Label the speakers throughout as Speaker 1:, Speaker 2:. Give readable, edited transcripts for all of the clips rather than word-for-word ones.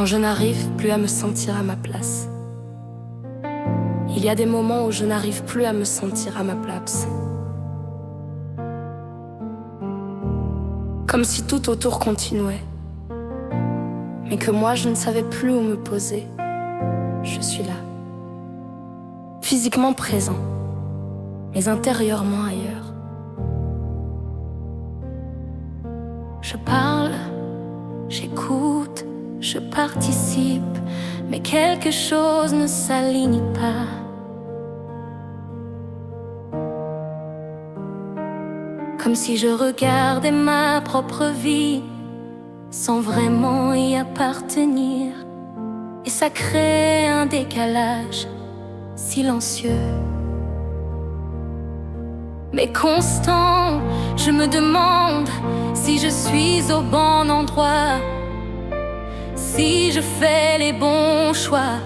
Speaker 1: Quand je n'arrive plus à me sentir à ma place. Il y a des moments où je n'arrive plus à me sentir à ma place. Comme si tout autour continuait, mais que moi je ne savais plus où me poser. Je suis là, physiquement présent, mais intérieurement ailleurs. Je parle, j'écoute, je participe, mais quelque chose ne s'aligne pas. Comme si je regardais ma propre vie sans vraiment y appartenir. Et ça crée un décalage silencieux, mais constant. Je me demande si je suis au bon endroit, si je fais les bons choix,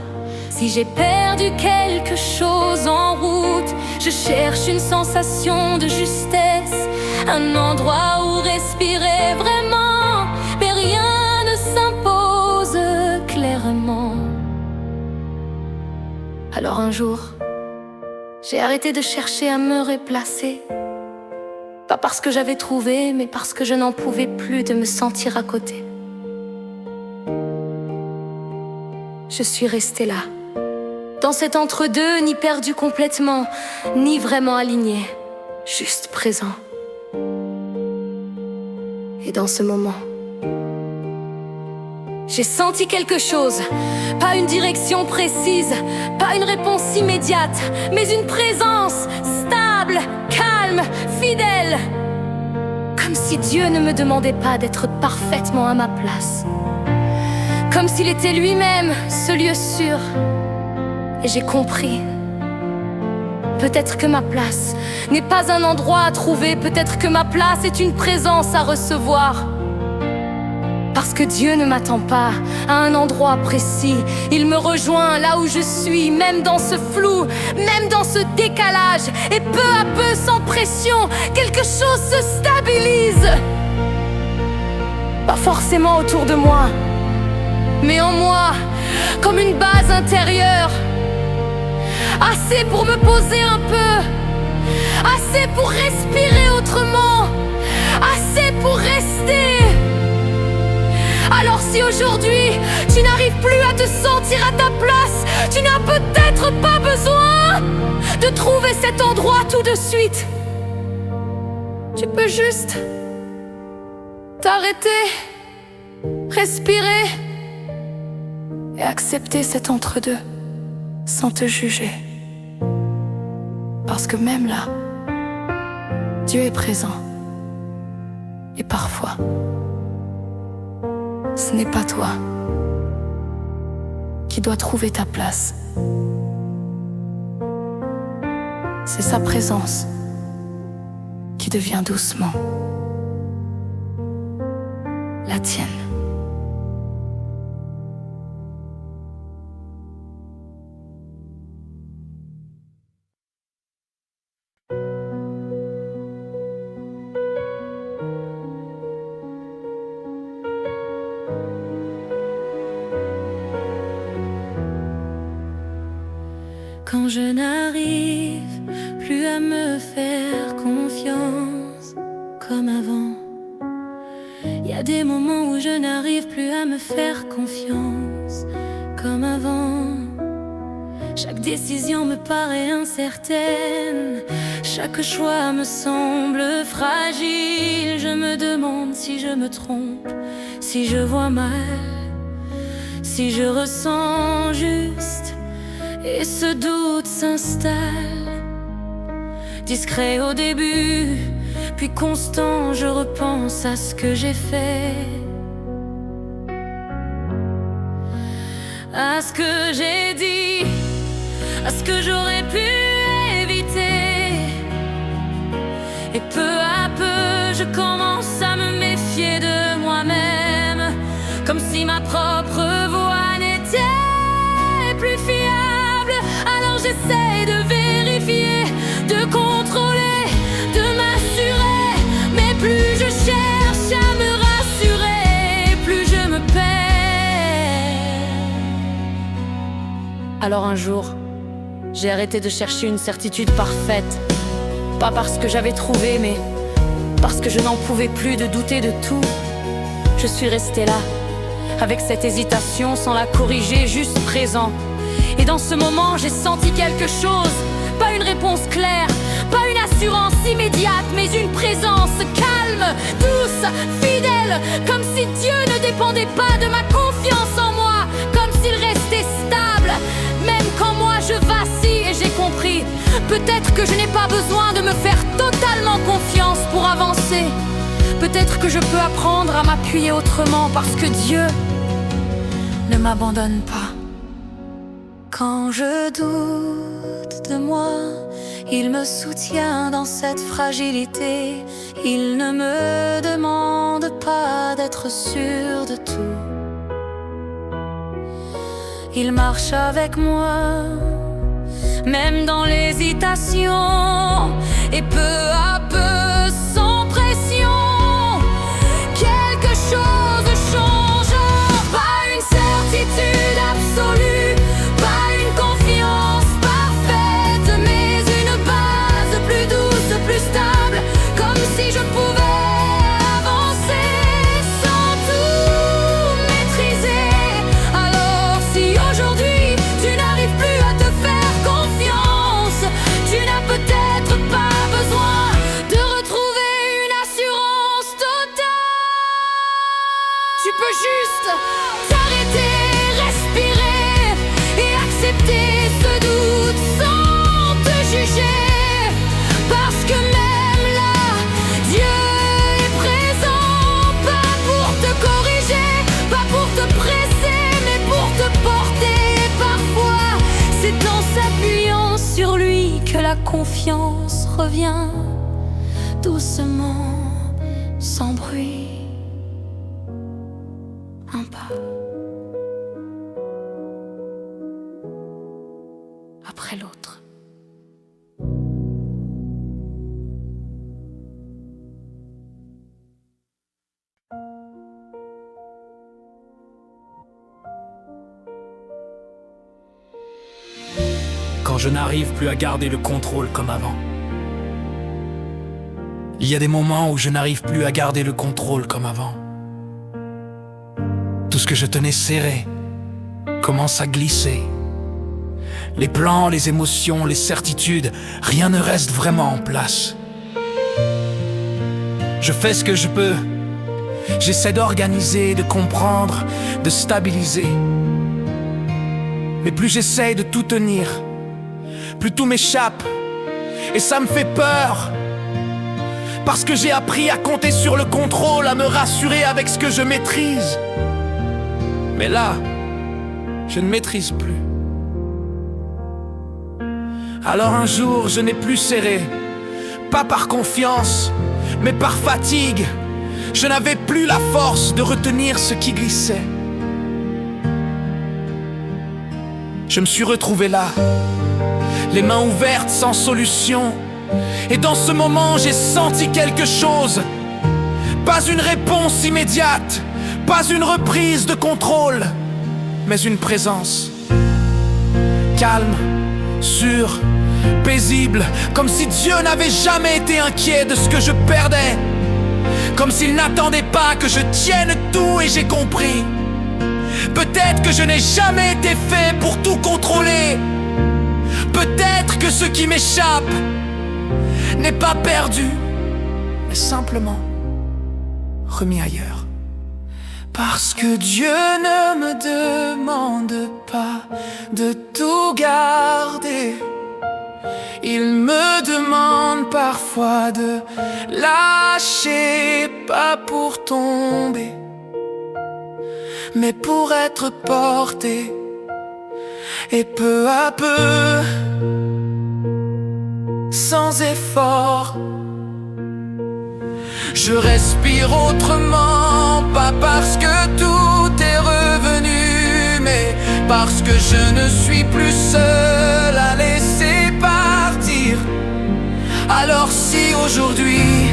Speaker 1: si j'ai perdu quelque chose en route. Je cherche une sensation de justesse, un endroit où respirer vraiment, mais rien ne s'impose clairement. Alors un jour, j'ai arrêté de chercher à me replacer. Pas parce que j'avais trouvé, mais parce que je n'en pouvais plus de me sentir à côté. Je suis restée là, dans cet entre-deux, ni perdu complètement, ni vraiment aligné, juste présent. Et dans ce moment, j'ai senti quelque chose, pas une direction précise, pas une réponse immédiate, mais une présence stable, calme, fidèle. Comme si Dieu ne me demandait pas d'être parfaitement à ma place, comme s'il était lui-même ce lieu sûr. Et j'ai compris, peut-être que ma place n'est pas un endroit à trouver, peut-être que ma place est une présence à recevoir. Parce que Dieu ne m'attend pas à un endroit précis. Il me rejoint là où je suis, même dans ce flou, même dans ce décalage. Et peu à peu, sans pression, quelque chose se stabilise. Pas forcément autour de moi, mais en moi, comme une base intérieure. Assez pour me poser un peu, assez pour respirer autrement, assez pour rester. Alors si aujourd'hui tu n'arrives plus à te sentir à ta place, tu n'as peut-être pas besoin de trouver cet endroit tout de suite. Tu peux juste t'arrêter, respirer et accepter cet entre-deux sans te juger. Parce que même là, Dieu est présent. Et parfois, ce n'est pas toi qui dois trouver ta place. C'est sa présence qui devient doucement la tienne.
Speaker 2: Quand je n'arrive plus à me faire confiance comme avant, il y a des moments où je n'arrive plus à me faire confiance comme avant. Chaque décision me paraît incertaine, chaque choix me semble fragile. Je me demande si je me trompe, si je vois mal, si je ressens juste. Et ce doute s'installe, discret au début, puis constant. Je repense à ce que j'ai fait, à ce que j'ai dit, à ce que j'aurais pu éviter. Et peu à peu, je commence à me méfier de moi-même, comme si ma propre voix n'était plus fiable. Alors j'essaie de vérifier, de contrôler, de m'assurer. Mais plus je cherche à me rassurer, plus je me perds.
Speaker 1: Alors un jour, j'ai arrêté de chercher une certitude parfaite. Pas parce que j'avais trouvé, mais parce que je n'en pouvais plus de douter de tout. Je suis resté là, avec cette hésitation, sans la corriger, juste présent. Et dans ce moment, j'ai senti quelque chose. Pas une réponse claire, pas une assurance immédiate, mais une présence calme, douce, fidèle. Comme si Dieu ne dépendait pas de ma confiance en moi, comme s'il restait stable, même quand moi je vacille. Et j'ai compris, peut-être que je n'ai pas besoin de me faire totalement confiance pour avancer. Peut-être que je peux apprendre à m'appuyer autrement, parce que Dieu ne m'abandonne pas. Quand je doute de moi, il me soutient dans cette fragilité. Il ne me demande pas d'être sûr de tout. Il marche avec moi, même dans l'hésitation, et peu à peu, sans pression, quelque chose change. Pas une certitude absolue, pas une confiance parfaite, mais une base plus douce, plus stable, comme si je pouvais avancer sans tout maîtriser. Alors si aujourd'hui tu n'arrives plus à te faire confiance, tu n'as peut-être pas besoin de retrouver une assurance totale. Tu peux juste t'arrêter, respirer et accepter ce doute sans te juger. Parce que même là, Dieu est présent, pas pour te corriger, pas pour te presser, mais pour te porter. Et parfois, c'est en s'appuyant sur lui que la confiance revient, doucement, sans bruit. Un pas après l'autre.
Speaker 3: Quand je n'arrive plus à garder le contrôle comme avant. Il y a des moments où je n'arrive plus à garder le contrôle comme avant. Tout ce que je tenais serré commence à glisser. Les plans, les émotions, les certitudes, rien ne reste vraiment en place. Je fais ce que je peux. J'essaie d'organiser, de comprendre, de stabiliser. Mais plus j'essaie de tout tenir, plus tout m'échappe. Et ça me fait peur. Parce que j'ai appris à compter sur le contrôle, à me rassurer avec ce que je maîtrise. Mais là, je ne maîtrise plus. Alors un jour, je n'ai plus serré, pas par confiance, mais par fatigue. Je n'avais plus la force de retenir ce qui glissait. Je me suis retrouvé là, les mains ouvertes sans solution. Et dans ce moment, j'ai senti quelque chose. Pas une réponse immédiate, pas une reprise de contrôle, mais une présence calme, sûre, paisible, comme si Dieu n'avait jamais été inquiet de ce que je perdais, comme s'il n'attendait pas que je tienne tout. Et j'ai compris, peut-être que je n'ai jamais été fait pour tout contrôler. Peut-être que ce qui m'échappe n'est pas perdu, mais simplement remis ailleurs. Parce que Dieu ne me demande pas de tout garder. Il me demande parfois de lâcher, pas pour tomber, mais pour être porté. Et peu à peu, sans effort, je respire autrement. Pas parce que tout est revenu, mais parce que je ne suis plus seul à laisser partir. Alors si aujourd'hui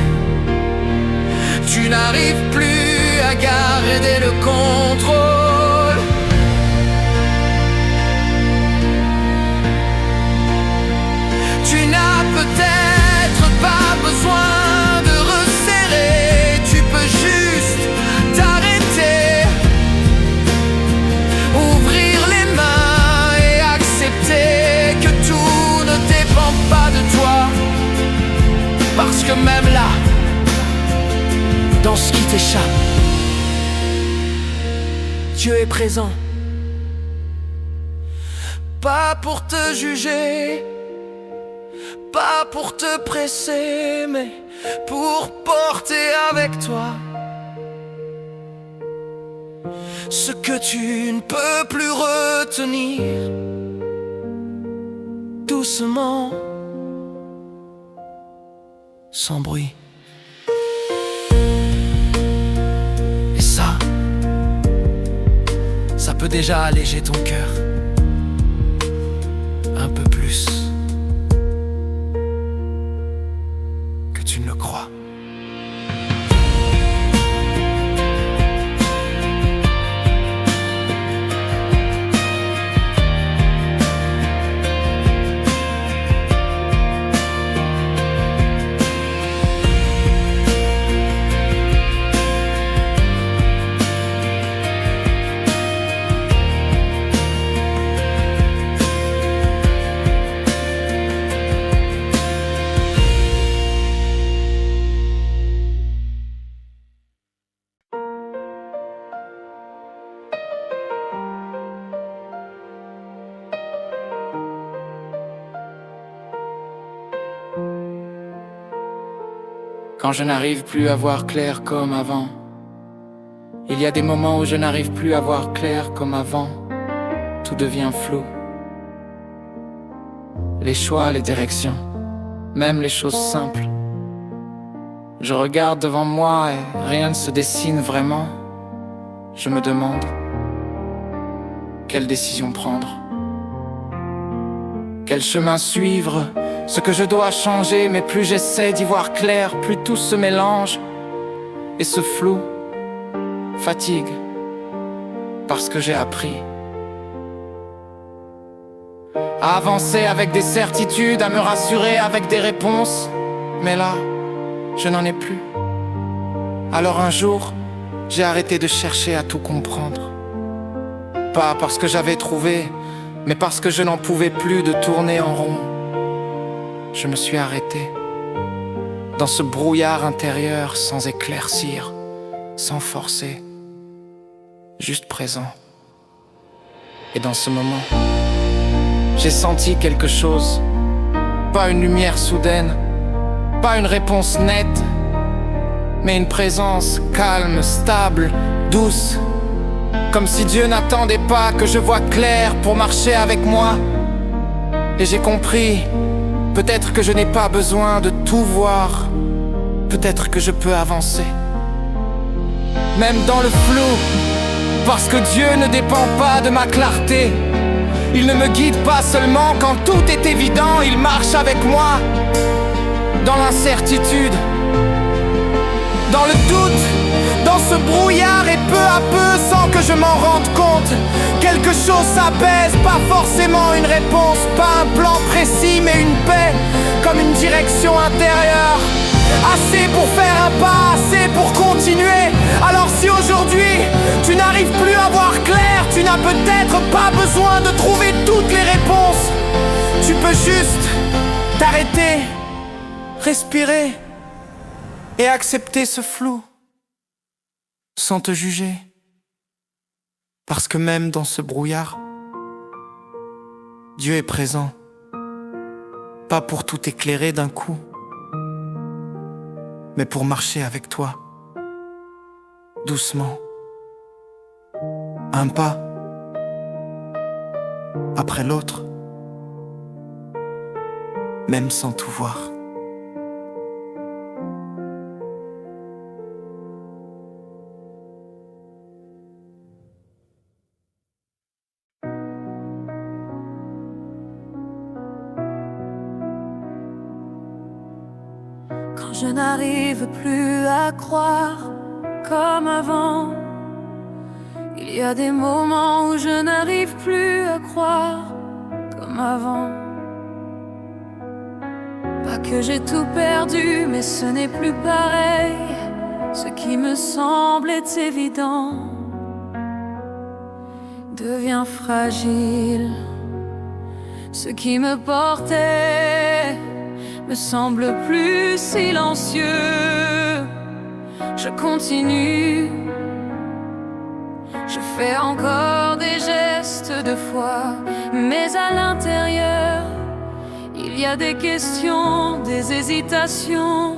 Speaker 3: tu n'arrives plus à garder le contrôle, s'échappe. Dieu est présent, pas pour te juger, pas pour te presser, mais pour porter avec toi ce que tu ne peux plus retenir. Doucement, sans bruit. Et ça peut déjà alléger ton cœur un peu plus que tu ne le crois. Quand je n'arrive plus à voir clair comme avant, il y a des moments où je n'arrive plus à voir clair comme avant. Tout devient flou. Les choix, les directions, même les choses simples. Je regarde devant moi et rien ne se dessine vraiment. Je me demande quelle décision prendre, quel chemin suivre, ce que je dois changer. Mais plus j'essaie d'y voir clair, plus tout se mélange. Et ce flou fatigue, parce que j'ai appris à avancer avec des certitudes, à me rassurer avec des réponses. Mais là, je n'en ai plus. Alors un jour, j'ai arrêté de chercher à tout comprendre. Pas parce que j'avais trouvé, mais parce que je n'en pouvais plus de tourner en rond. Je me suis arrêté dans ce brouillard intérieur, sans éclaircir, sans forcer, juste présent. Et dans ce moment, j'ai senti quelque chose. Pas une lumière soudaine, pas une réponse nette, mais une présence calme, stable, douce. Comme si Dieu n'attendait pas que je voie clair pour marcher avec moi. Et j'ai compris, peut-être que je n'ai pas besoin de tout voir. Peut-être que je peux avancer, même dans le flou, parce que Dieu ne dépend pas de ma clarté. Il ne me guide pas seulement quand tout est évident. Il marche avec moi dans l'incertitude, dans le doute, dans ce brouillard. Et peu à peu, sans que je m'en rende compte, quelque chose s'apaise. Pas forcément une réponse, pas un plan précis, mais une paix, comme une direction intérieure. Assez pour faire un pas, assez pour continuer. Alors si aujourd'hui tu n'arrives plus à voir clair, tu n'as peut-être pas besoin de trouver toutes les réponses. Tu peux juste t'arrêter, respirer et accepter ce flou, sans te juger. Parce que même dans ce brouillard, Dieu est présent. Pas pour tout éclairer d'un coup, mais pour marcher avec toi, doucement, un pas après l'autre, même sans tout voir.
Speaker 2: Je n'arrive plus à croire comme avant. Il y a des moments où je n'arrive plus à croire comme avant. Pas que j'ai tout perdu, mais ce n'est plus pareil. Ce qui me semblait évident devient fragile. Ce qui me portait me semble plus silencieux. je continue. Je fais encore des gestes de foi, mais à l'intérieur, il y a des questions, des hésitations,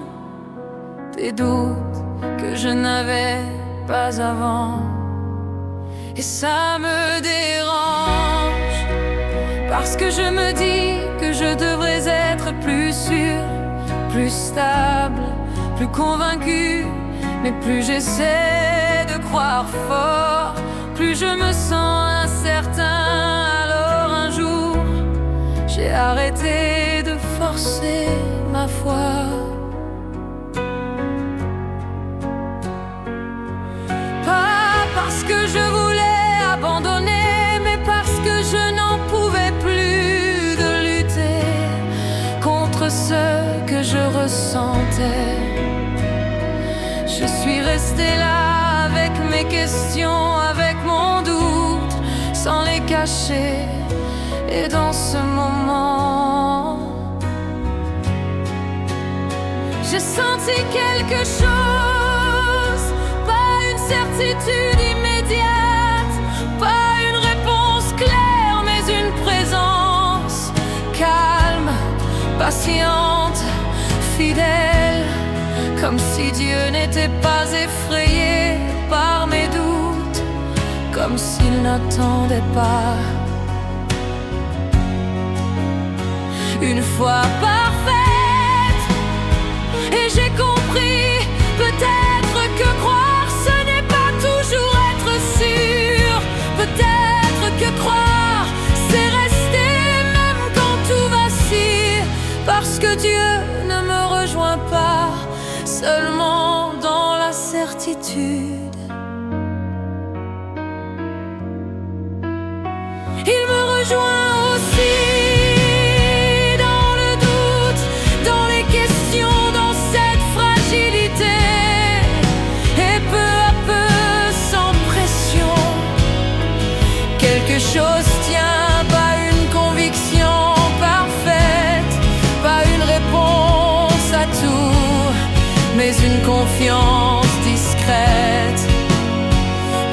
Speaker 2: des doutes que je n'avais pas avant. Et ça me dérange, parce que je me dis que je devrais être plus sûr, plus stable, plus convaincu. Mais plus j'essaie de croire fort, plus je me sens incertain. Alors un jour, j'ai arrêté de forcer ma foi. Pas parce que je voulais abandonner, mais parce que je n'en pouvais plus de lutter contre ce que je ressentais. Je suis restée là avec mes questions, avec mon doute, sans les cacher. Et dans ce moment, j'ai senti quelque chose, pas une certitude immédiate, pas une réponse claire, mais une présence calme, patiente, fidèle. Comme si Dieu n'était pas effrayé par mes doutes, comme s'il n'attendait pas une foi parfaite. Et j'ai compris, peut-être que croire ce n'est pas toujours être sûr. Peut-être que croire c'est rester même quand tout vacille, parce que Dieu ne me rejoint pas seulement dans la certitude. Il me rejoint aussi dans le doute, dans les questions, dans cette fragilité. Et peu à peu, sans pression, quelque chose tient, pas une conviction parfaite, pas une réponse à tout, mais une confiance discrète,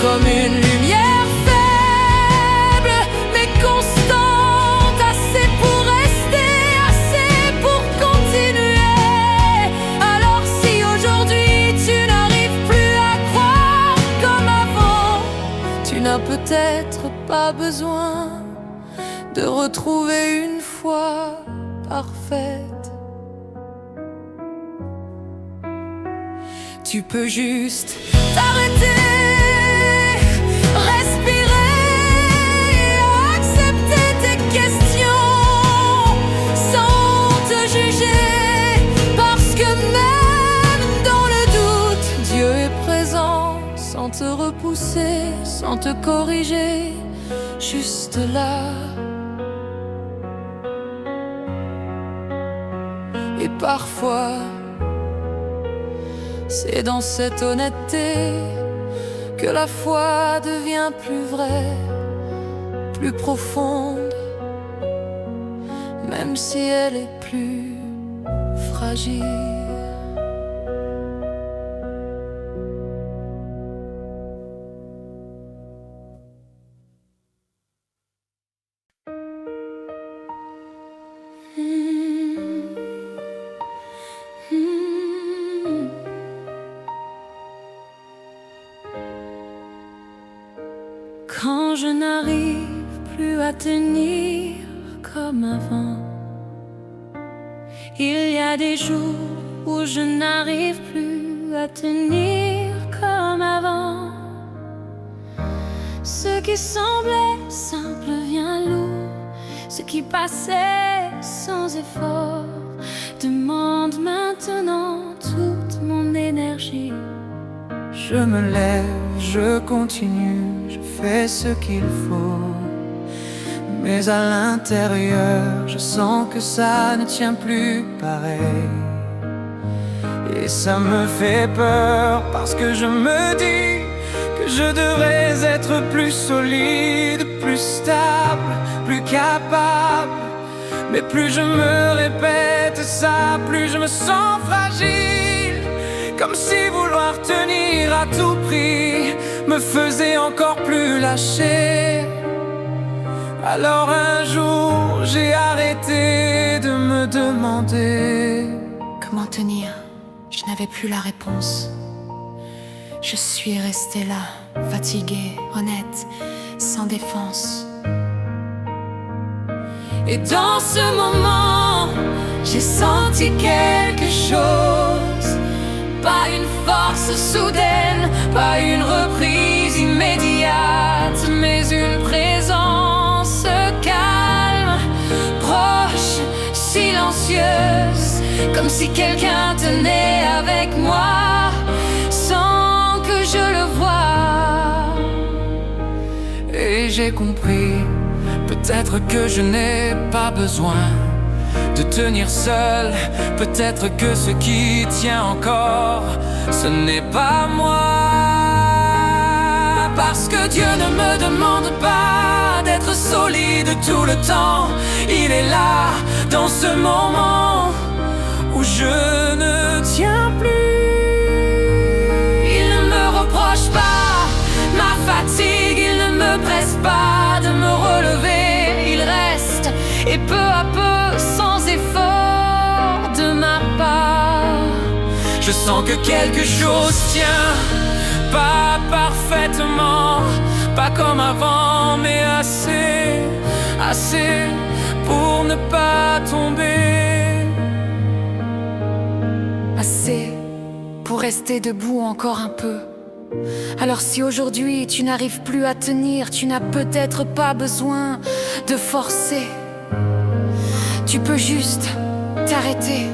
Speaker 2: comme une lumière faible, mais constante, assez pour rester, assez pour continuer. Alors si aujourd'hui tu n'arrives plus à croire comme avant, tu n'as peut-être pas besoin de retrouver une foi parfaite. Tu peux juste t'arrêter, respirer, accepter tes questions sans te juger, parce que même dans le doute, Dieu est présent, sans te repousser, sans te corriger, juste là. Et parfois, c'est dans cette honnêteté que la foi devient plus vraie, plus profonde, même si elle est plus fragile. Quand je n'arrive plus à tenir comme avant, il y a des jours où je n'arrive plus à tenir comme avant. Ce qui semblait simple devient lourd, ce qui passait sans effort demande maintenant toute mon énergie.
Speaker 3: Je me lève, je continue, je fais ce qu'il faut. Mais à l'intérieur, je sens que ça ne tient plus pareil. Et ça me fait peur parce que je me dis que je devrais être plus solide, plus stable, plus capable. Mais plus je me répète ça, plus je me sens fragile, Comme si vouloir tenir à tout prix me faisait encore plus lâcher. Alors un jour j'ai arrêté de me demander
Speaker 1: comment tenir. Je n'avais plus la réponse. Je suis restée là, fatiguée, honnête, sans défense. Et dans ce moment, j'ai senti quelque chose. Pas une force soudaine, pas une reprise immédiate, mais une présence calme, proche, silencieuse, comme si quelqu'un tenait avec moi, sans que je le voie.
Speaker 3: Et j'ai compris, peut-être que je n'ai pas besoin de tenir seul. Peut-être que ce qui tient encore, ce n'est pas moi. Parce que Dieu ne me demande pas d'être solide tout le temps. Il est là, dans ce moment où je ne tiens plus.
Speaker 1: Il ne me reproche pas ma fatigue, il ne me presse pas de me relever. Il reste, et peu à peu, sans effort de ma part.
Speaker 3: Je sens que quelque chose tient, pas parfaitement, pas comme avant, mais assez, assez pour ne pas tomber.
Speaker 1: Assez pour rester debout encore un peu. Alors si aujourd'hui tu n'arrives plus à tenir, tu n'as peut-être pas besoin de forcer. Tu peux juste t'arrêter,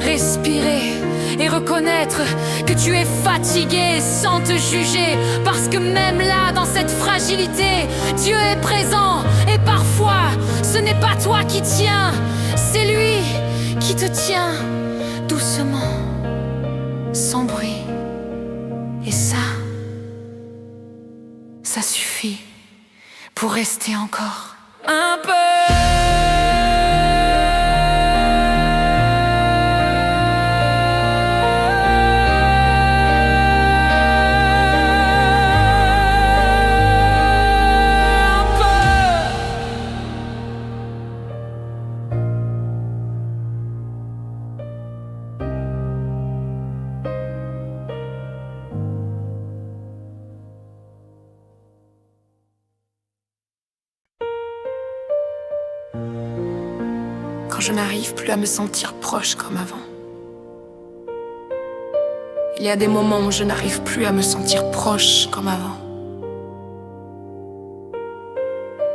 Speaker 1: respirer et reconnaître que tu es fatigué sans te juger. Parce que même là, dans cette fragilité, Dieu est présent. Et parfois, ce n'est pas toi qui tiens, c'est lui qui te tient doucement, sans bruit. Et ça suffit pour rester encore un peu. Quand je n'arrive plus à me sentir proche comme avant. Il y a des moments où je n'arrive plus à me sentir proche comme avant.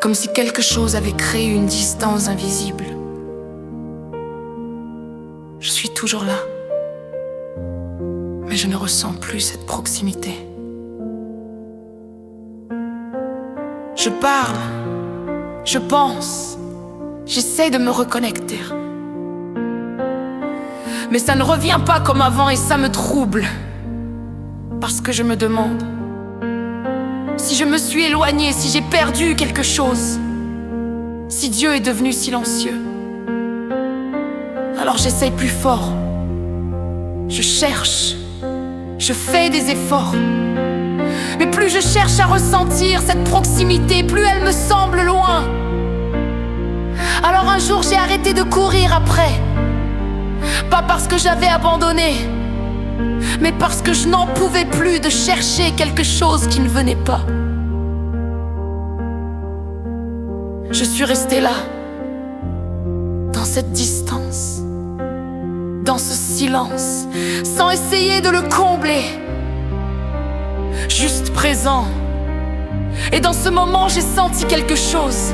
Speaker 1: Comme si quelque chose avait créé une distance invisible. Je suis toujours là, mais je ne ressens plus cette proximité. Je parle, je pense, j'essaie de me reconnecter. Mais ça ne revient pas comme avant et ça me trouble. Parce que je me demande si je me suis éloignée, si j'ai perdu quelque chose, si Dieu est devenu silencieux. Alors j'essaie plus fort. Je cherche, je fais des efforts. Mais plus je cherche à ressentir cette proximité, plus elle me semble loin. Alors un jour j'ai arrêté de courir après. Pas parce que j'avais abandonné, mais parce que je n'en pouvais plus de chercher quelque chose qui ne venait pas. Je suis restée là, dans cette distance, dans ce silence, sans essayer de le combler. Juste présent. Et dans ce moment, j'ai senti quelque chose.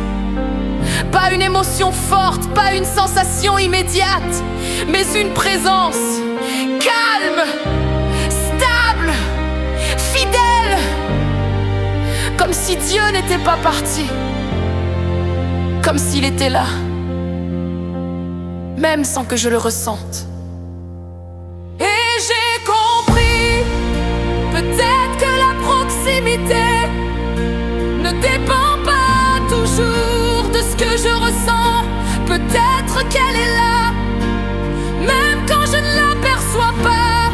Speaker 1: Pas une émotion forte, pas une sensation immédiate, mais une présence calme, stable, fidèle. Comme si Dieu n'était pas parti. Comme s'il était là, même sans que je le ressente. Et j'ai compris, peut-être que la proximité ne dépend pas toujours de ce que je ressens. Peut-être qu'elle est là, même quand je ne l'aperçois pas.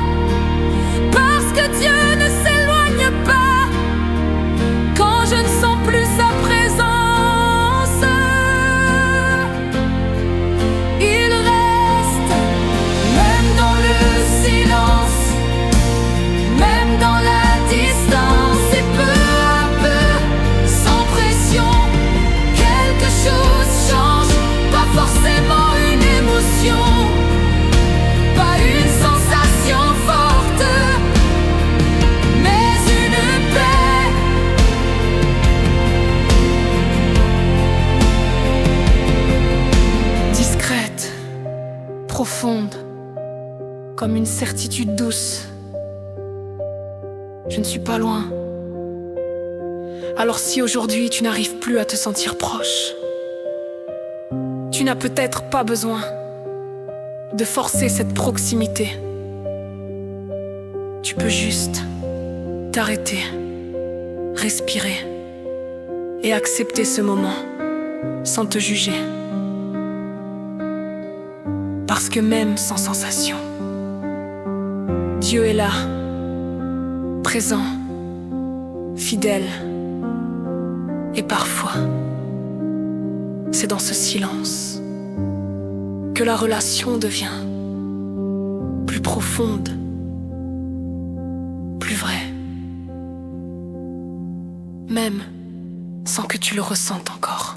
Speaker 1: profonde, comme une certitude douce. Je ne suis pas loin. Alors si aujourd'hui tu n'arrives plus à te sentir proche, tu n'as peut-être pas besoin de forcer cette proximité. Tu peux juste t'arrêter, respirer et accepter ce moment sans te juger. Parce que même sans sensation, Dieu est là, présent, fidèle. Et parfois, c'est dans ce silence que la relation devient plus profonde, plus vraie, même sans que tu le ressentes encore.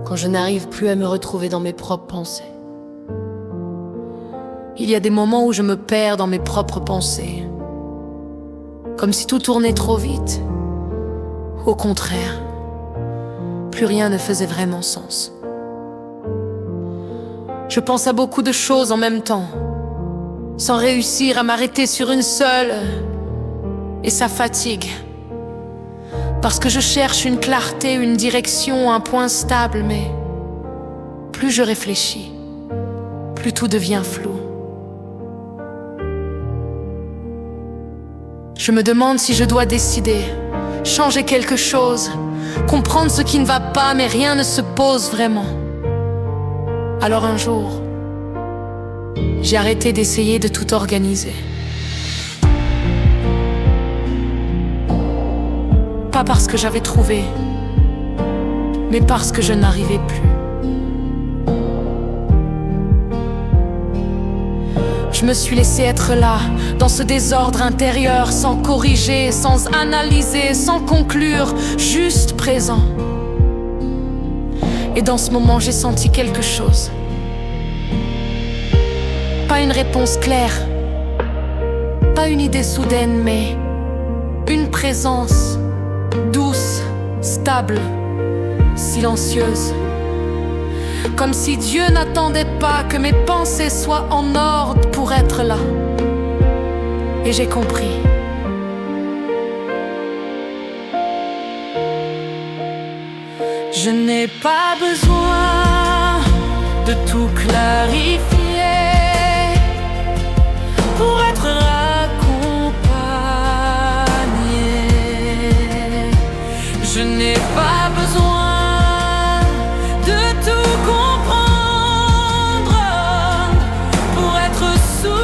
Speaker 4: Quand je n'arrive plus à me retrouver dans mes propres pensées. Il y a des moments où je me perds dans mes propres pensées, comme si tout tournait trop vite. Au contraire, plus rien ne faisait vraiment sens. Je pense à beaucoup de choses en même temps, sans réussir à m'arrêter sur une seule, et ça fatigue. Parce que je cherche une clarté, une direction, un point stable, mais plus je réfléchis, plus tout devient flou. Je me demande si je dois décider, changer quelque chose, comprendre ce qui ne va pas, mais rien ne se pose vraiment. Alors un jour, j'ai arrêté d'essayer de tout organiser. Pas parce que j'avais trouvé, mais parce que je n'arrivais plus. Je me suis laissé être là, dans ce désordre intérieur, sans corriger, sans analyser, sans conclure, juste présent. Et dans ce moment, j'ai senti quelque chose. Pas une réponse claire, pas une idée soudaine, mais une présence douce, stable, silencieuse. Comme si Dieu n'attendait pas que mes pensées soient en ordre pour être là. Et j'ai compris. Je n'ai pas besoin de tout clarifier pour être je n'ai pas besoin de tout comprendre pour être soutenu.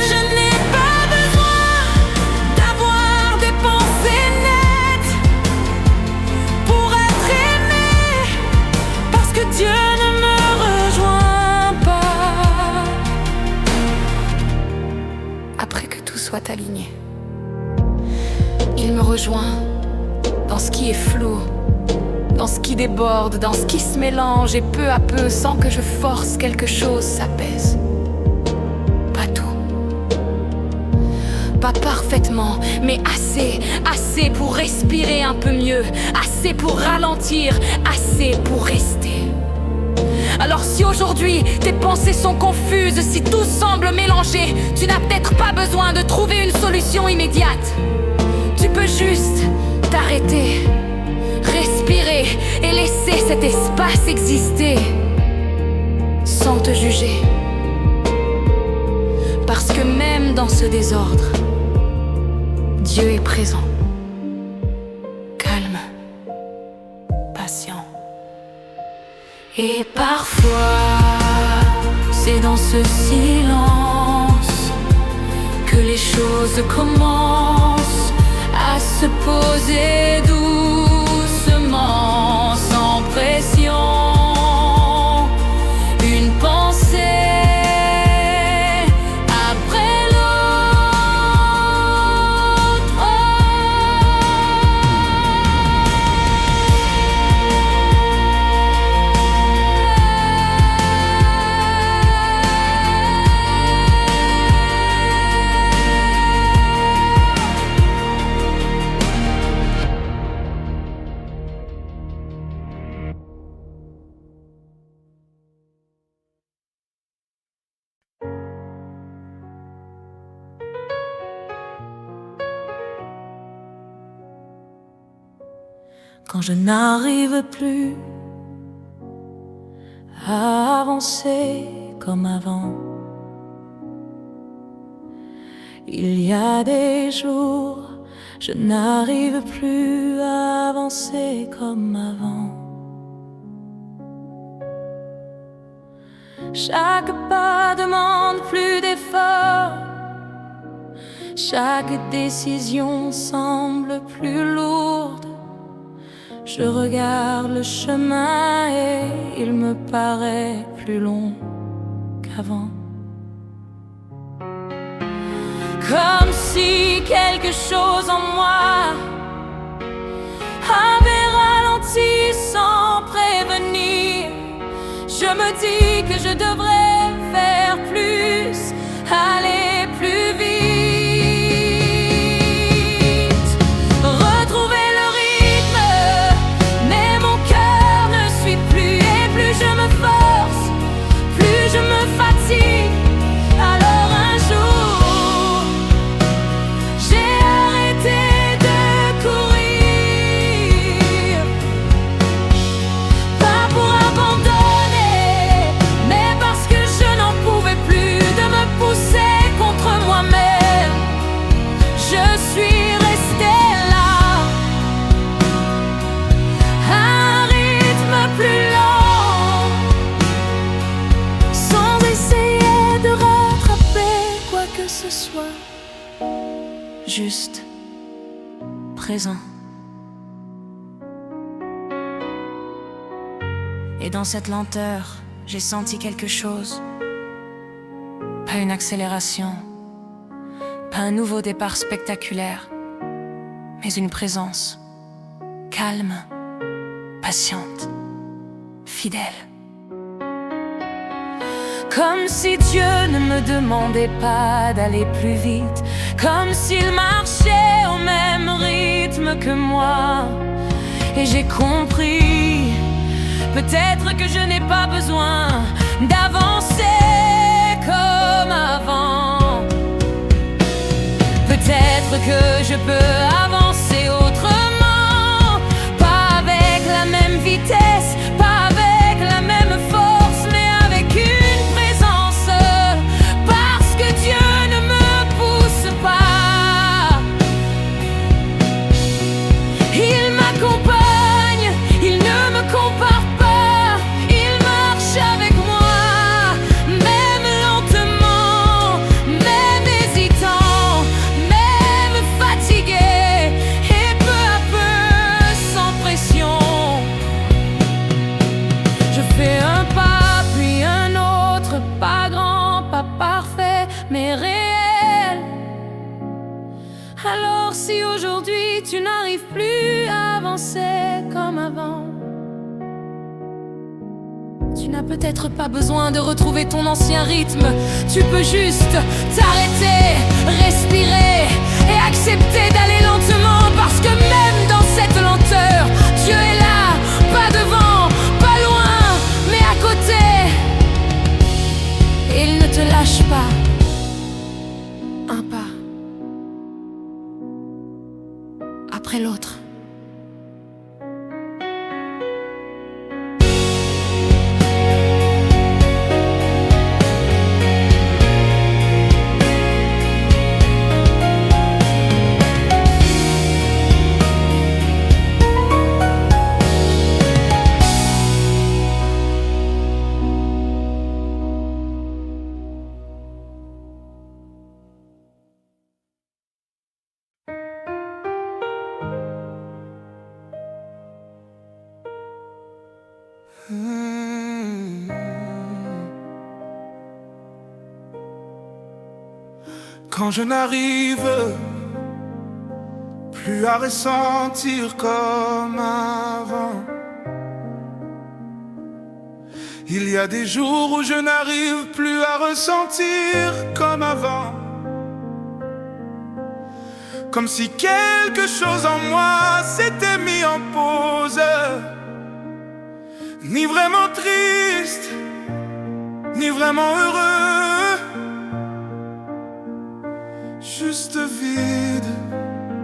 Speaker 4: Je n'ai pas besoin d'avoir des pensées nettes pour être aimé, parce que Dieu ne me rejoint pas. Après que tout soit aligné, il me rejoint dans ce qui est flou, dans ce qui déborde, dans ce qui se mélange, et peu à peu, sans que je force quelque chose, s'apaise. Pas tout, pas parfaitement, mais assez, assez pour respirer un peu mieux, assez pour ralentir, assez pour rester,
Speaker 1: Alors si aujourd'hui tes pensées sont confuses, si tout semble mélangé, tu n'as peut-être pas besoin de trouver une solution immédiate. Tu peux juste t'arrêter, respirer et laisser cet espace exister sans te juger. Parce que même dans ce désordre, Dieu est présent. Calme, patient. Et parfois, c'est dans ce silence que les choses commencent à se poser doucement, sans pression. Une pensée après l'autre.
Speaker 2: Quand je n'arrive plus à avancer comme avant, il y a des jours, je n'arrive plus à avancer comme avant. Chaque pas demande plus d'efforts, chaque décision semble plus lourde. Je regarde le chemin et il me paraît plus long qu'avant. Comme si quelque chose en moi avait ralenti sans prévenir. Je me dis que je devrais faire plus, aller plus vite. Alors un jour, j'ai arrêté de courir. Pas pour abandonner, mais parce que je n'en pouvais plus de me pousser contre moi-même. Je suis restée là, à un rythme plus lent, que ce soit juste présent. Et dans cette lenteur, j'ai senti quelque chose. Pas une accélération, pas un nouveau départ spectaculaire, mais une présence calme, patiente, fidèle. Comme si Dieu ne me demandait pas d'aller plus vite, comme s'il marchait au même rythme que moi. Et j'ai compris, peut-être que je n'ai pas besoin d'avancer comme avant. Peut-être que je peux avancer autrement, pas avec la même vitesse, pas avec la même force, mais avec une présence, parce que Dieu ne me pousse pas. Il m'accompagne, il ne me compare pas, il marche avec moi, même lentement, même hésitant, même fatigué, et peu à peu sans pression. Je fais un pas puis un autre, pas grand, pas parfait, mais réel. Alors si aujourd'hui tu n'arrives plus à avancer comme avant, tu n'as peut-être pas besoin de retrouver ton ancien rythme. Tu peux juste t'arrêter, respirer et accepter d'aller lentement, parce que même dans cette lenteur, Dieu est là, pas devant, pas loin, mais à côté.
Speaker 1: ne lâche pas. Un pas après l'autre.
Speaker 5: Quand je n'arrive plus à ressentir comme avant, il y a des jours où je n'arrive plus à ressentir comme avant. Comme si quelque chose en moi s'était mis en pause. Ni vraiment triste, ni vraiment heureux. Juste vide.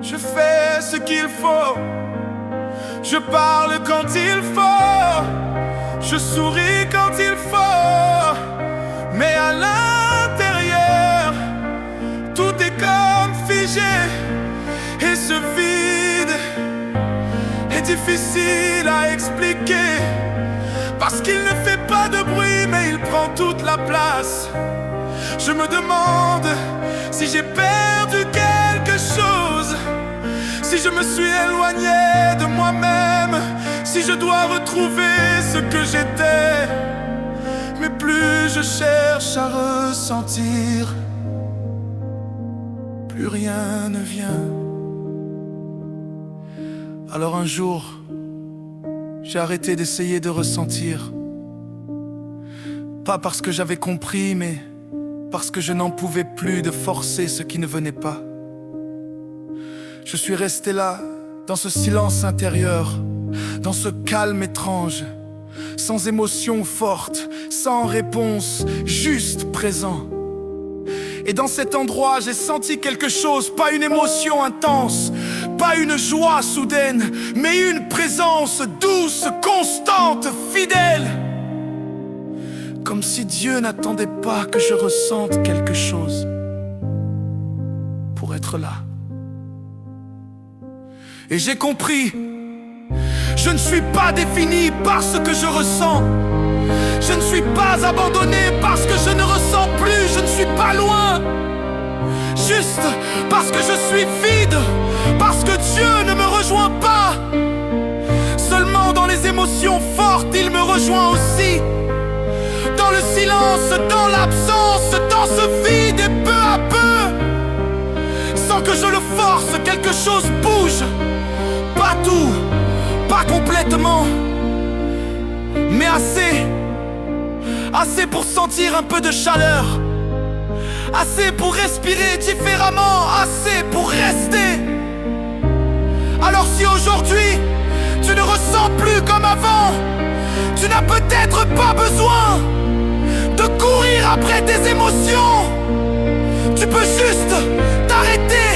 Speaker 5: Je fais ce qu'il faut. Je parle quand il faut. Je souris quand il faut. Mais à l'intérieur, tout est comme figé. Et ce vide est difficile à expliquer. Parce qu'il ne fait pas de bruit, mais il prend toute la place. Je me demande si j'ai perdu quelque chose, si je me suis éloigné de moi-même, si je dois retrouver ce que j'étais. Mais plus je cherche à ressentir, plus rien ne vient. Alors un jour, j'ai arrêté d'essayer de ressentir. Pas parce que j'avais compris, mais parce que je n'en pouvais plus de forcer ce qui ne venait pas. Je suis resté là, dans ce silence intérieur, dans ce calme étrange, sans émotion forte, sans réponse, juste présent. Et dans cet endroit, j'ai senti quelque chose, pas une émotion intense, pas une joie soudaine, mais une présence douce, constante, fidèle. Comme si Dieu n'attendait pas que je ressente quelque chose pour être là. Et j'ai compris, je ne suis pas défini par ce que je ressens. Je ne suis pas abandonné parce que je ne ressens plus, je ne suis pas loin. Juste parce que je suis vide, parce que Dieu ne me rejoint pas. Seulement dans les émotions fortes, il me rejoint aussi. Dans le silence, dans l'absence, dans ce vide, et peu à peu, sans que je le force, quelque chose bouge. Pas tout, pas complètement, mais assez. Assez pour sentir un peu de chaleur, assez pour respirer différemment, assez pour rester. Alors si aujourd'hui tu ne ressens plus comme avant, tu n'as peut-être pas besoin de courir après tes émotions. Tu peux juste t'arrêter,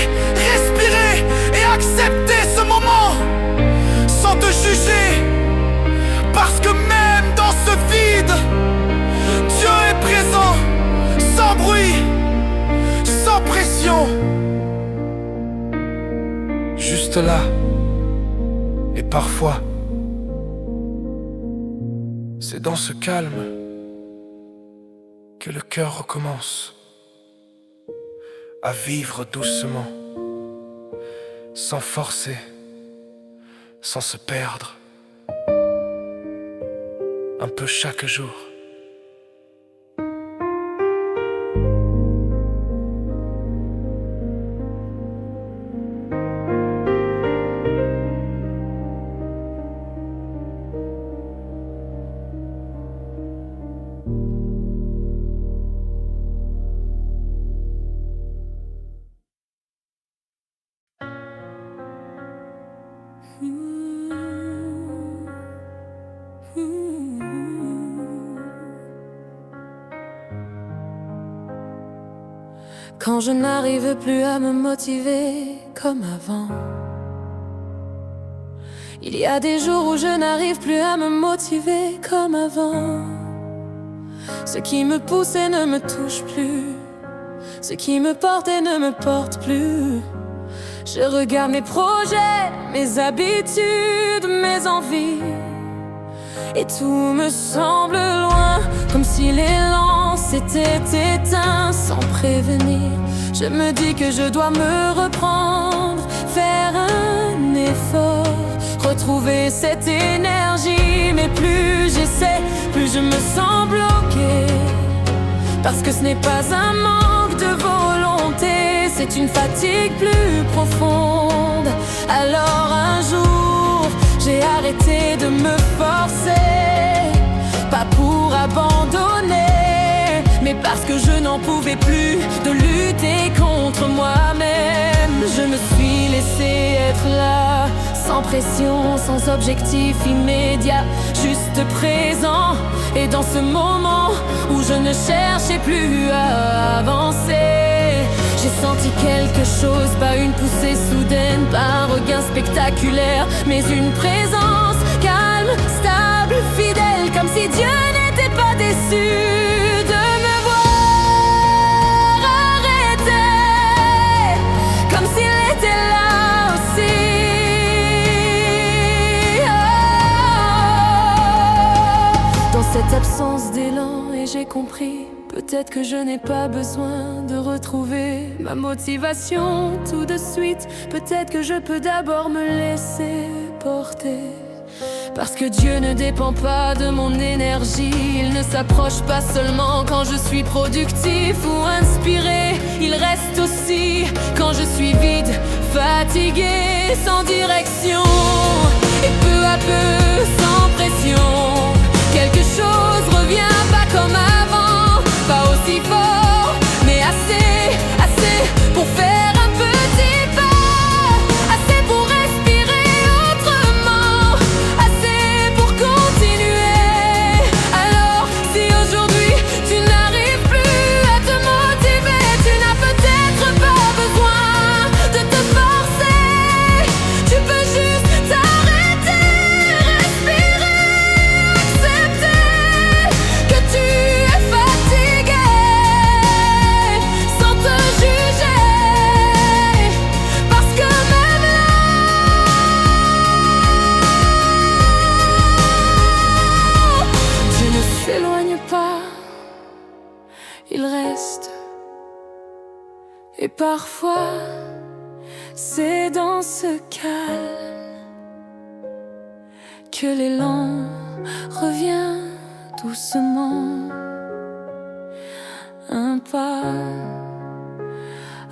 Speaker 5: respirer et accepter ce moment sans te juger. Parce que même dans ce vide, Dieu est présent, sans bruit, sans pression.
Speaker 3: Juste là. Et parfois, c'est dans ce calme que le cœur recommence à vivre doucement, sans forcer, sans se perdre, un peu chaque jour.
Speaker 2: quand je n'arrive plus à me motiver comme avant. Il y a des jours où je n'arrive plus à me motiver comme avant. Ce qui me poussait ne me touche plus, ce qui me portait ne me porte plus. Je regarde mes projets, mes habitudes, mes envies, et tout me semble loin, comme si l'élan s'était éteint sans prévenir. Je me dis que je dois me reprendre, faire un effort, retrouver cette énergie. Mais plus j'essaie, plus je me sens bloquée, parce que ce n'est pas un manque de volonté, c'est une fatigue plus profonde. Alors un jour, j'ai arrêté de me forcer, pas pour abandonner, mais parce que je n'en pouvais plus de lutter contre moi-même. Je me suis laissé être là, sans pression, sans objectif immédiat, juste présent. Et dans ce moment où je ne cherchais plus à avancer, j'ai senti quelque chose, pas une poussée soudaine, pas un regain spectaculaire, mais une présence calme, stable, fidèle, comme si Dieu n'était pas déçu de me voir arrêter, comme s'il était là aussi. Dans cette absence d'élan, et j'ai compris, peut-être que je n'ai pas besoin de retrouver ma motivation tout de suite. Peut-être que je peux d'abord me laisser porter, parce que Dieu ne dépend pas de mon énergie. Il ne s'approche pas seulement quand je suis productif ou inspiré. Il reste aussi quand je suis vide, fatigué, sans direction. Et peu à peu, sans pression, quelque chose revient pas comme avant, pas aussi fort, mais assez, assez pour faire un petit pas, assez pour respirer autrement, assez pour continuer. Alors si aujourd'hui tu n'arrives plus à te motiver, tu n'as peut-être pas besoin de te forcer. Tu peux juste t'arrêter, respirer, accepter que tu es fatigué, sans te juger, parce que même là, Dieu ne s'éloigne pas, il reste. Et parfois, c'est dans ce calme que l'élan revient doucement, un pas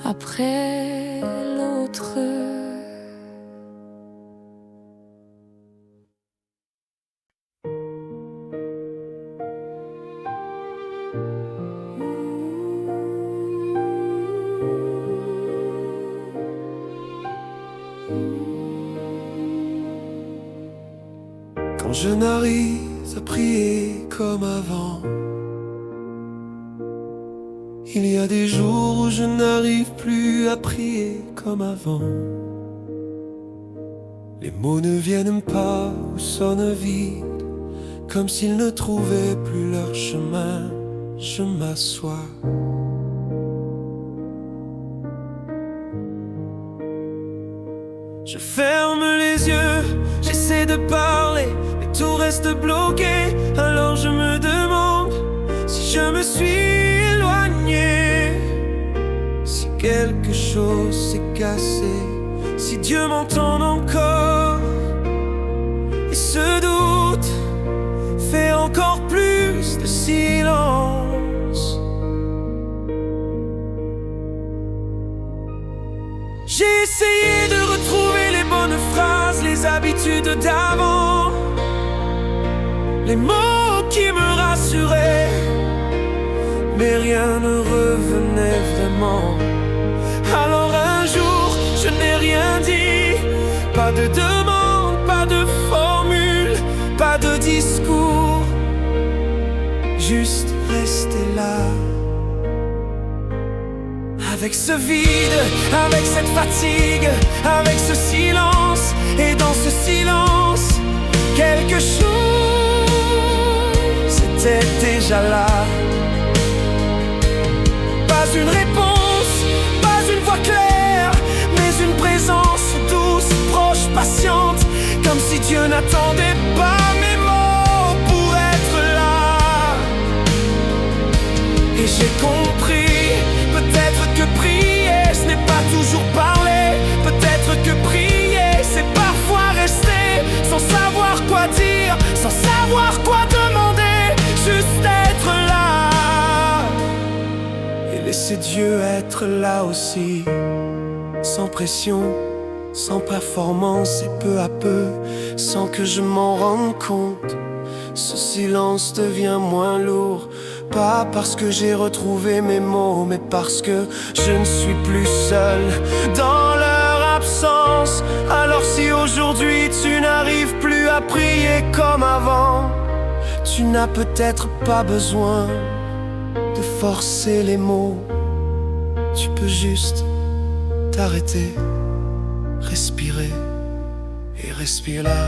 Speaker 2: après l'autre.
Speaker 5: Quand je n'arrive à prier comme avant, il y a des jours où je n'arrive plus à prier comme avant. Les mots ne viennent pas ou sonnent vides, comme s'ils ne trouvaient plus leur chemin. Je m'assois. Je ferme les yeux, j'essaie de parler, mais tout reste bloqué. Alors je me demande si je me suis éloigné, si quelque chose s'est cassé, si Dieu m'entend encore. Et ce doute fait encore plus de silence. J'ai essayé de retrouver les bonnes phrases, les habitudes d'avant, les mots qui me rassuraient, mais rien ne revenait vraiment. Alors un jour, je n'ai rien dit, pas de demande, pas de formule, pas de discours, juste rester là, Avec ce vide, avec cette fatigue, avec ce silence, et dans ce silence, quelque chose était déjà là. Pas une réponse, pas une voix claire, mais une présence douce, proche, patiente, comme si Dieu n'attendait pas mes mots pour être là. Et j'ai compris, peut-être que prier, ce n'est pas toujours parler. Peut-être que prier, c'est parfois rester sans savoir quoi dire, sans savoir quoi demander, juste être là. Et laisser Dieu être là aussi, sans pression, sans performance, et peu à peu, sans que je m'en rende compte, ce silence devient moins lourd. Pas parce que j'ai retrouvé mes mots, mais parce que je ne suis plus seul dans leur absence. Alors si aujourd'hui tu n'arrives plus à prier comme avant, tu n'as peut-être pas besoin de forcer les mots. Tu peux juste t'arrêter, respirer, et respire là.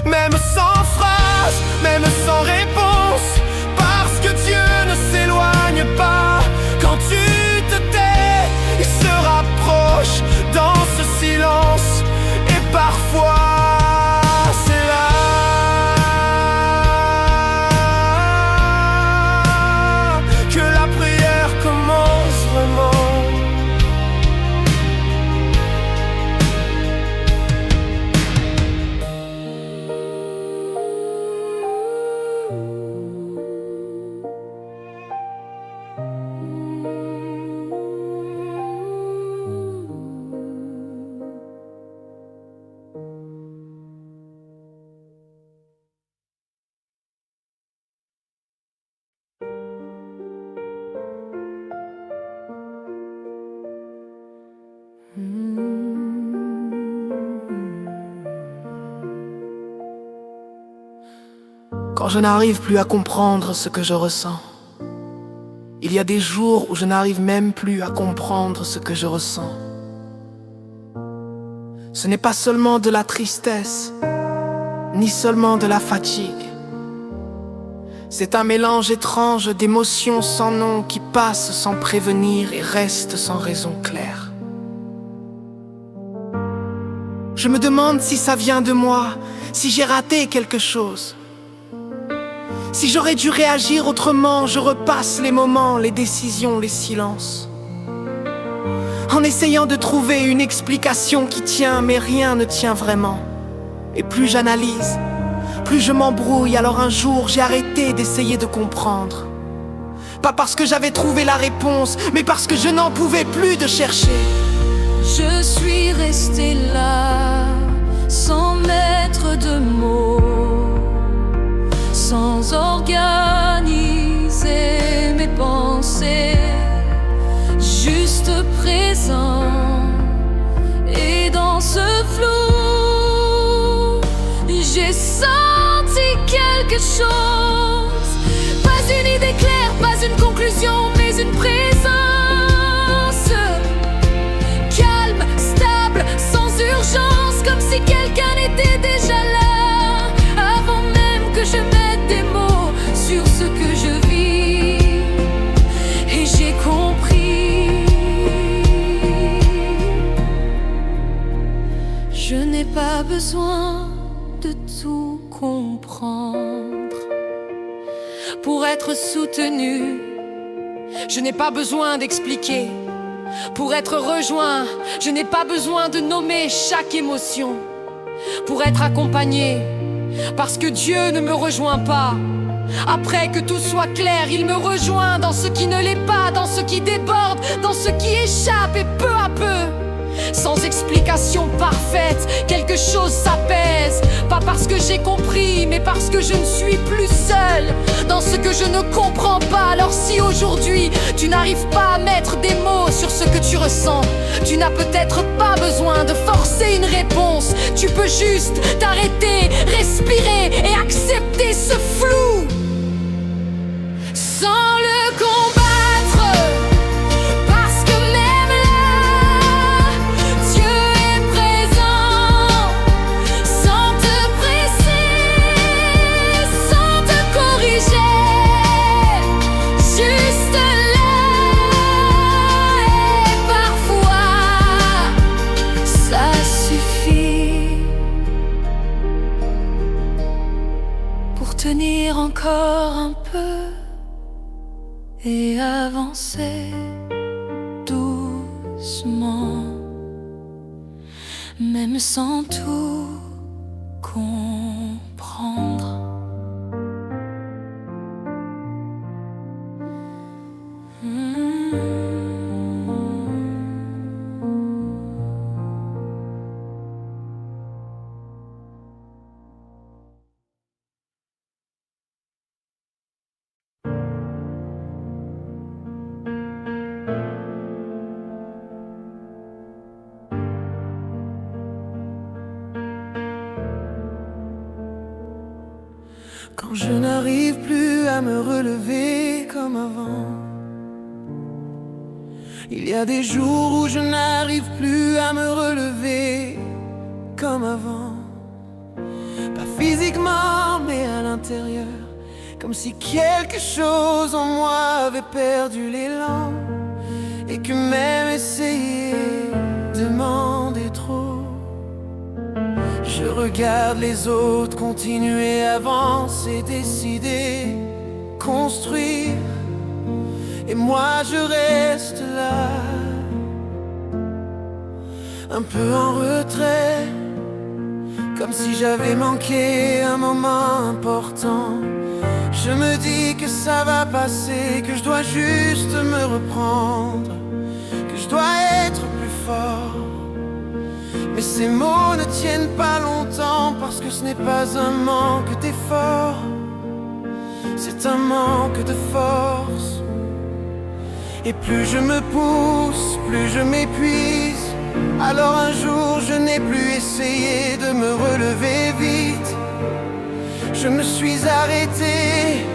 Speaker 5: Même sans phrase, même sans réponse, parce que Dieu ne s'éloigne pas. Quand tu te tais, il se rapproche dans ce silence. Et parfois c'est là que la prière commence vraiment.
Speaker 3: Quand je n'arrive plus à comprendre ce que je ressens, il y a des jours où je n'arrive même plus à comprendre ce que je ressens. Ce n'est pas seulement de la tristesse, ni seulement de la fatigue. C'est un mélange étrange d'émotions sans nom qui passent sans prévenir et restent sans raison claire. Je me demande si ça vient de moi, si j'ai raté quelque chose. Si j'aurais dû réagir autrement, je repasse les moments, les décisions, les silences, en essayant de trouver une explication qui tient, mais rien ne tient vraiment. Et plus j'analyse, plus je m'embrouille. Alors un jour, j'ai arrêté d'essayer de comprendre. Pas parce que j'avais trouvé la réponse, mais parce que je n'en pouvais plus de chercher.
Speaker 2: Je suis restée là, sans mettre de mots, sans organiser mes pensées, juste présent. Et dans ce flou, j'ai senti quelque chose. Pas une idée claire, pas une conclusion, mais une présence. Calme, stable, sans urgence, comme si quelqu'un était déjà là, avant même que je mette des mots sur ce que je vis. Et j'ai compris, je n'ai pas besoin de tout comprendre pour être soutenu.
Speaker 4: Je n'ai pas besoin d'expliquer. Pour être rejoint, je n'ai pas besoin de nommer chaque émotion. Pour être accompagné, parce que Dieu ne me rejoint pas. Après que tout soit clair, il me rejoint dans ce qui ne l'est pas, dans ce qui déborde, dans ce qui échappe. Et peu à peu, sans explication parfaite, quelque chose s'apaise. Pas parce que j'ai compris, mais parce que je ne suis plus seule dans ce que je ne comprends pas. Alors si aujourd'hui tu n'arrives pas à mettre des mots sur ce que tu ressens, tu n'as peut-être pas besoin de forcer une réponse. Tu peux juste t'arrêter, respirer et accepter ce flou.
Speaker 2: encore un peu et avancer doucement, même sans tout comprendre.
Speaker 5: Quand je n'arrive plus à me relever comme avant, il y a des jours où je n'arrive plus à me relever comme avant. Pas physiquement mais à l'intérieur, comme si quelque chose en moi avait perdu l'élan, et que même essayer demandait trop. Je regarde les autres continuer, avancer, décider, construire, et moi je reste là, un peu en retrait, comme si j'avais manqué un moment important. Je me dis que ça va passer, que je dois juste me reprendre, que je dois être plus fort. Mais ces mots ne tiennent pas longtemps, parce que ce n'est pas un manque d'effort, c'est un manque de force. Et plus je me pousse, plus je m'épuise. Alors un jour je n'ai plus essayé de me relever vite. Je me suis arrêté,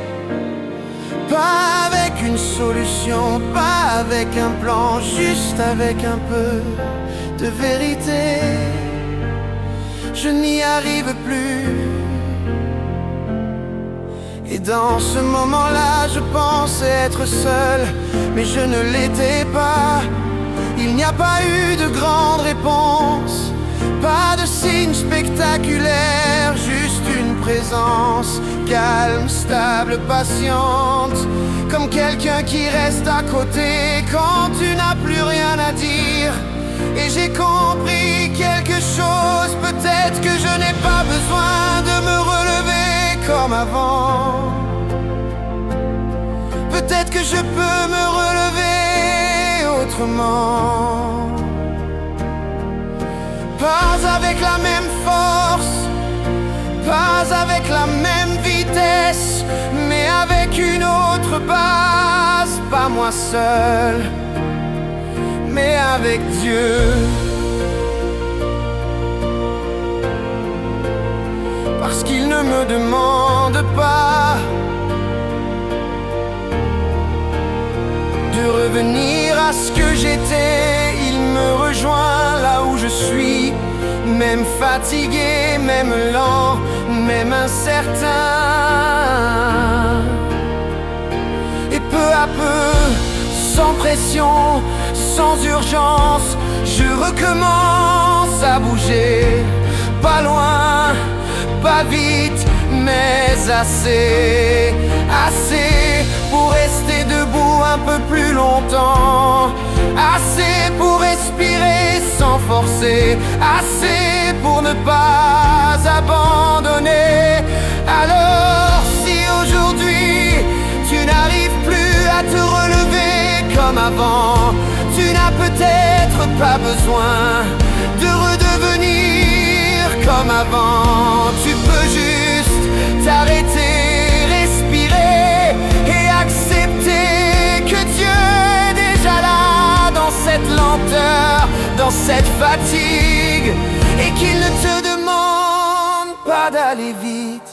Speaker 5: pas avec une solution, pas avec un plan, juste avec un peu de vérité. Je n'y arrive plus. Et dans ce moment-là, je pensais être seul, mais je ne l'étais pas. Il n'y a pas eu de grande réponse, pas de signe spectaculaire, juste une présence calme, stable, patiente, comme quelqu'un qui reste à côté quand tu n'as plus rien à dire. Et j'ai compris quelque chose, peut-être que je n'ai pas besoin de me relever comme avant. Peut-être que je peux me relever autrement. Pas avec la même force, pas avec la même vitesse, mais avec une autre base. Pas moi seul, mais avec Dieu. Parce qu'il ne me demande pas de revenir à ce que j'étais. Il me rejoint là où je suis, même fatigué, même lent, même incertain. Et peu à peu, sans pression, sans urgence, je recommence à bouger. Pas loin, pas vite, mais assez, assez pour rester debout un peu plus longtemps. Assez pour respirer sans forcer, assez pour ne pas abandonner. Alors si aujourd'hui tu n'arrives plus à te relever comme avant, tu n'as peut-être pas besoin de redevenir comme avant. Tu peux juste t'arrêter, respirer et accepter que Dieu est déjà là, dans cette lenteur, dans cette fatigue, et qu'il ne te demande pas d'aller vite,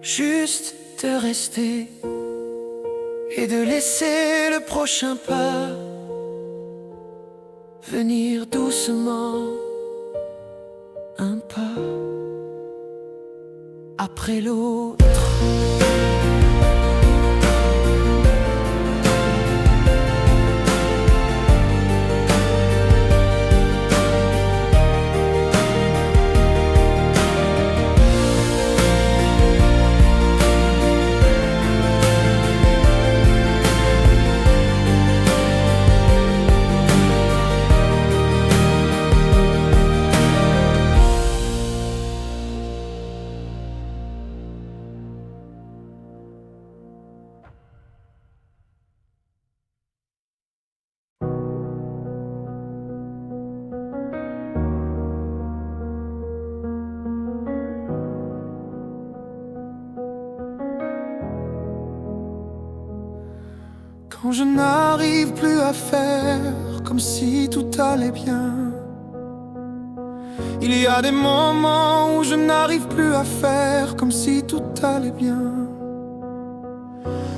Speaker 5: juste de rester et de laisser le prochain pas venir doucement, un pas après l'autre. Quand je n'arrive plus à faire comme si tout allait bien. Il y a des moments où je n'arrive plus à faire comme si tout allait bien.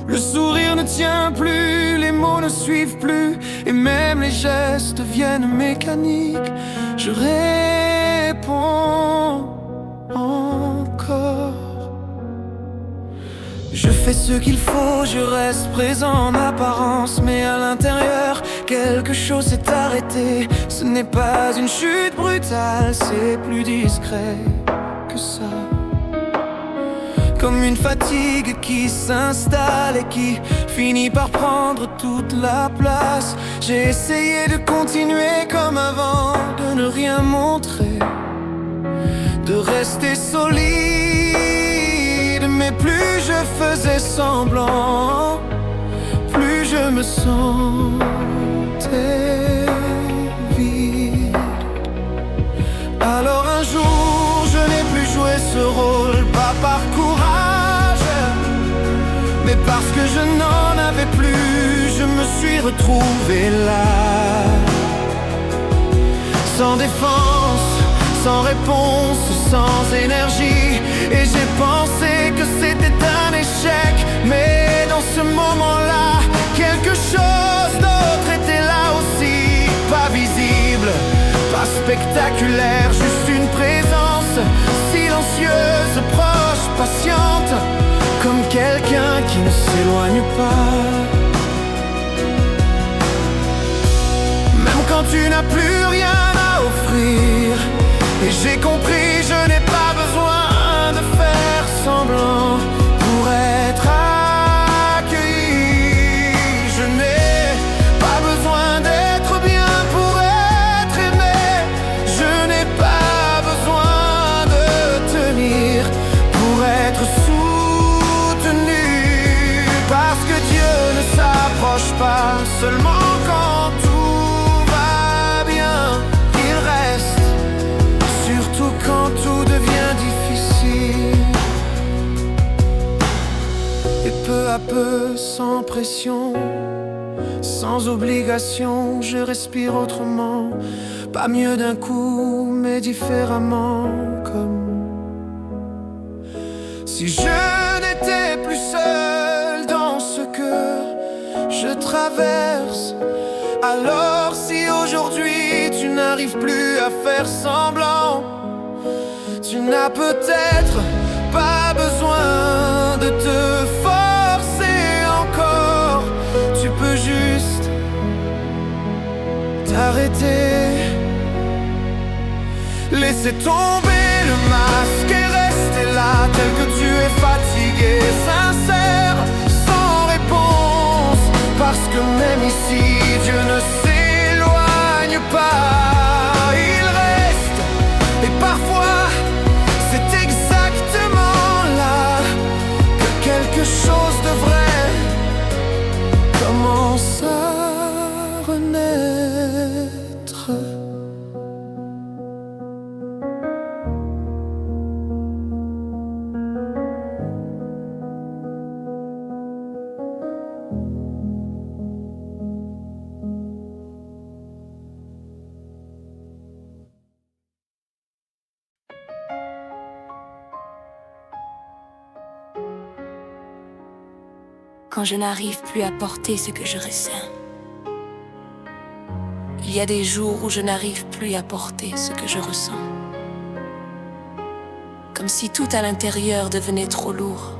Speaker 5: Le sourire ne tient plus, les mots ne suivent plus, et même les gestes deviennent mécaniques. Je réponds encore. Je fais ce qu'il faut, je reste présent en apparence, mais à l'intérieur, quelque chose s'est arrêté. Ce n'est pas une chute brutale, c'est plus discret que ça. Comme une fatigue qui s'installe et qui finit par prendre toute la place. J'ai essayé de continuer comme avant, de ne rien montrer, de rester solide. Mais plus je faisais semblant, plus je me sentais vide. Alors un jour, je n'ai plus joué ce rôle, pas par courage, mais parce que je n'en avais plus. Je me suis retrouvé là, sans défense, sans réponse, sans énergie. Et j'ai pensé que c'était un échec, mais dans ce moment-là, quelque chose d'autre était là aussi. Pas visible, pas spectaculaire, juste une présence silencieuse, proche, patiente, comme quelqu'un qui ne s'éloigne pas. Même quand tu n'as plus rien à offrir. Et j'ai compris, je n'ai pas besoin de faire semblant pour être accueilli. Je n'ai pas besoin d'être bien pour être aimé. Je n'ai pas besoin de tenir pour être soutenu. Parce que Dieu ne s'approche pas seulement quand tout va bien. Il reste, surtout quand tout devient difficile. Et peu à peu, sans pression, sans obligation, je respire autrement. Pas mieux d'un coup, mais différemment. Comme si je n'étais plus seul dans ce que je traverse. Alors si aujourd'hui tu n'arrives plus à faire semblant, tu n'as peut-être pas besoin de te forcer encore. Tu peux juste t'arrêter, laisser tomber le masque et rester là tel que tu es, fatigué, sincère, sans réponse. Parce que même ici, Dieu ne s'éloigne pas. Il reste, et parfois c'est exactement là que quelque chose devrait commencer à renaître.
Speaker 2: Quand je n'arrive plus à porter ce que je ressens. Il y a des jours où je n'arrive plus à porter ce que je ressens. Comme si tout à l'intérieur devenait trop lourd.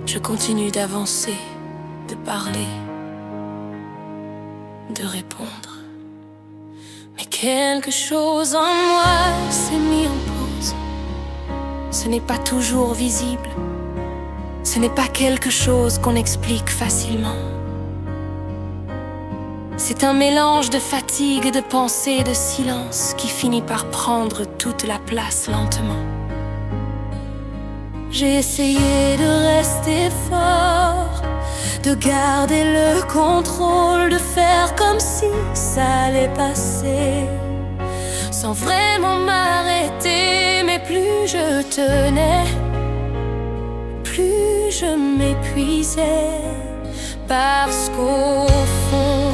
Speaker 2: Je continue d'avancer, de parler, de répondre. Mais quelque chose en moi s'est mis en pause. Ce n'est pas toujours visible. Ce n'est pas quelque chose qu'on explique facilement. C'est un mélange de fatigue, de pensée, de silence qui finit par prendre toute la place lentement. J'ai essayé de rester fort, de garder le contrôle, de faire comme si ça allait passer, sans vraiment m'arrêter. Mais plus je tenais, plus je m'épuisais. parce qu'au fond,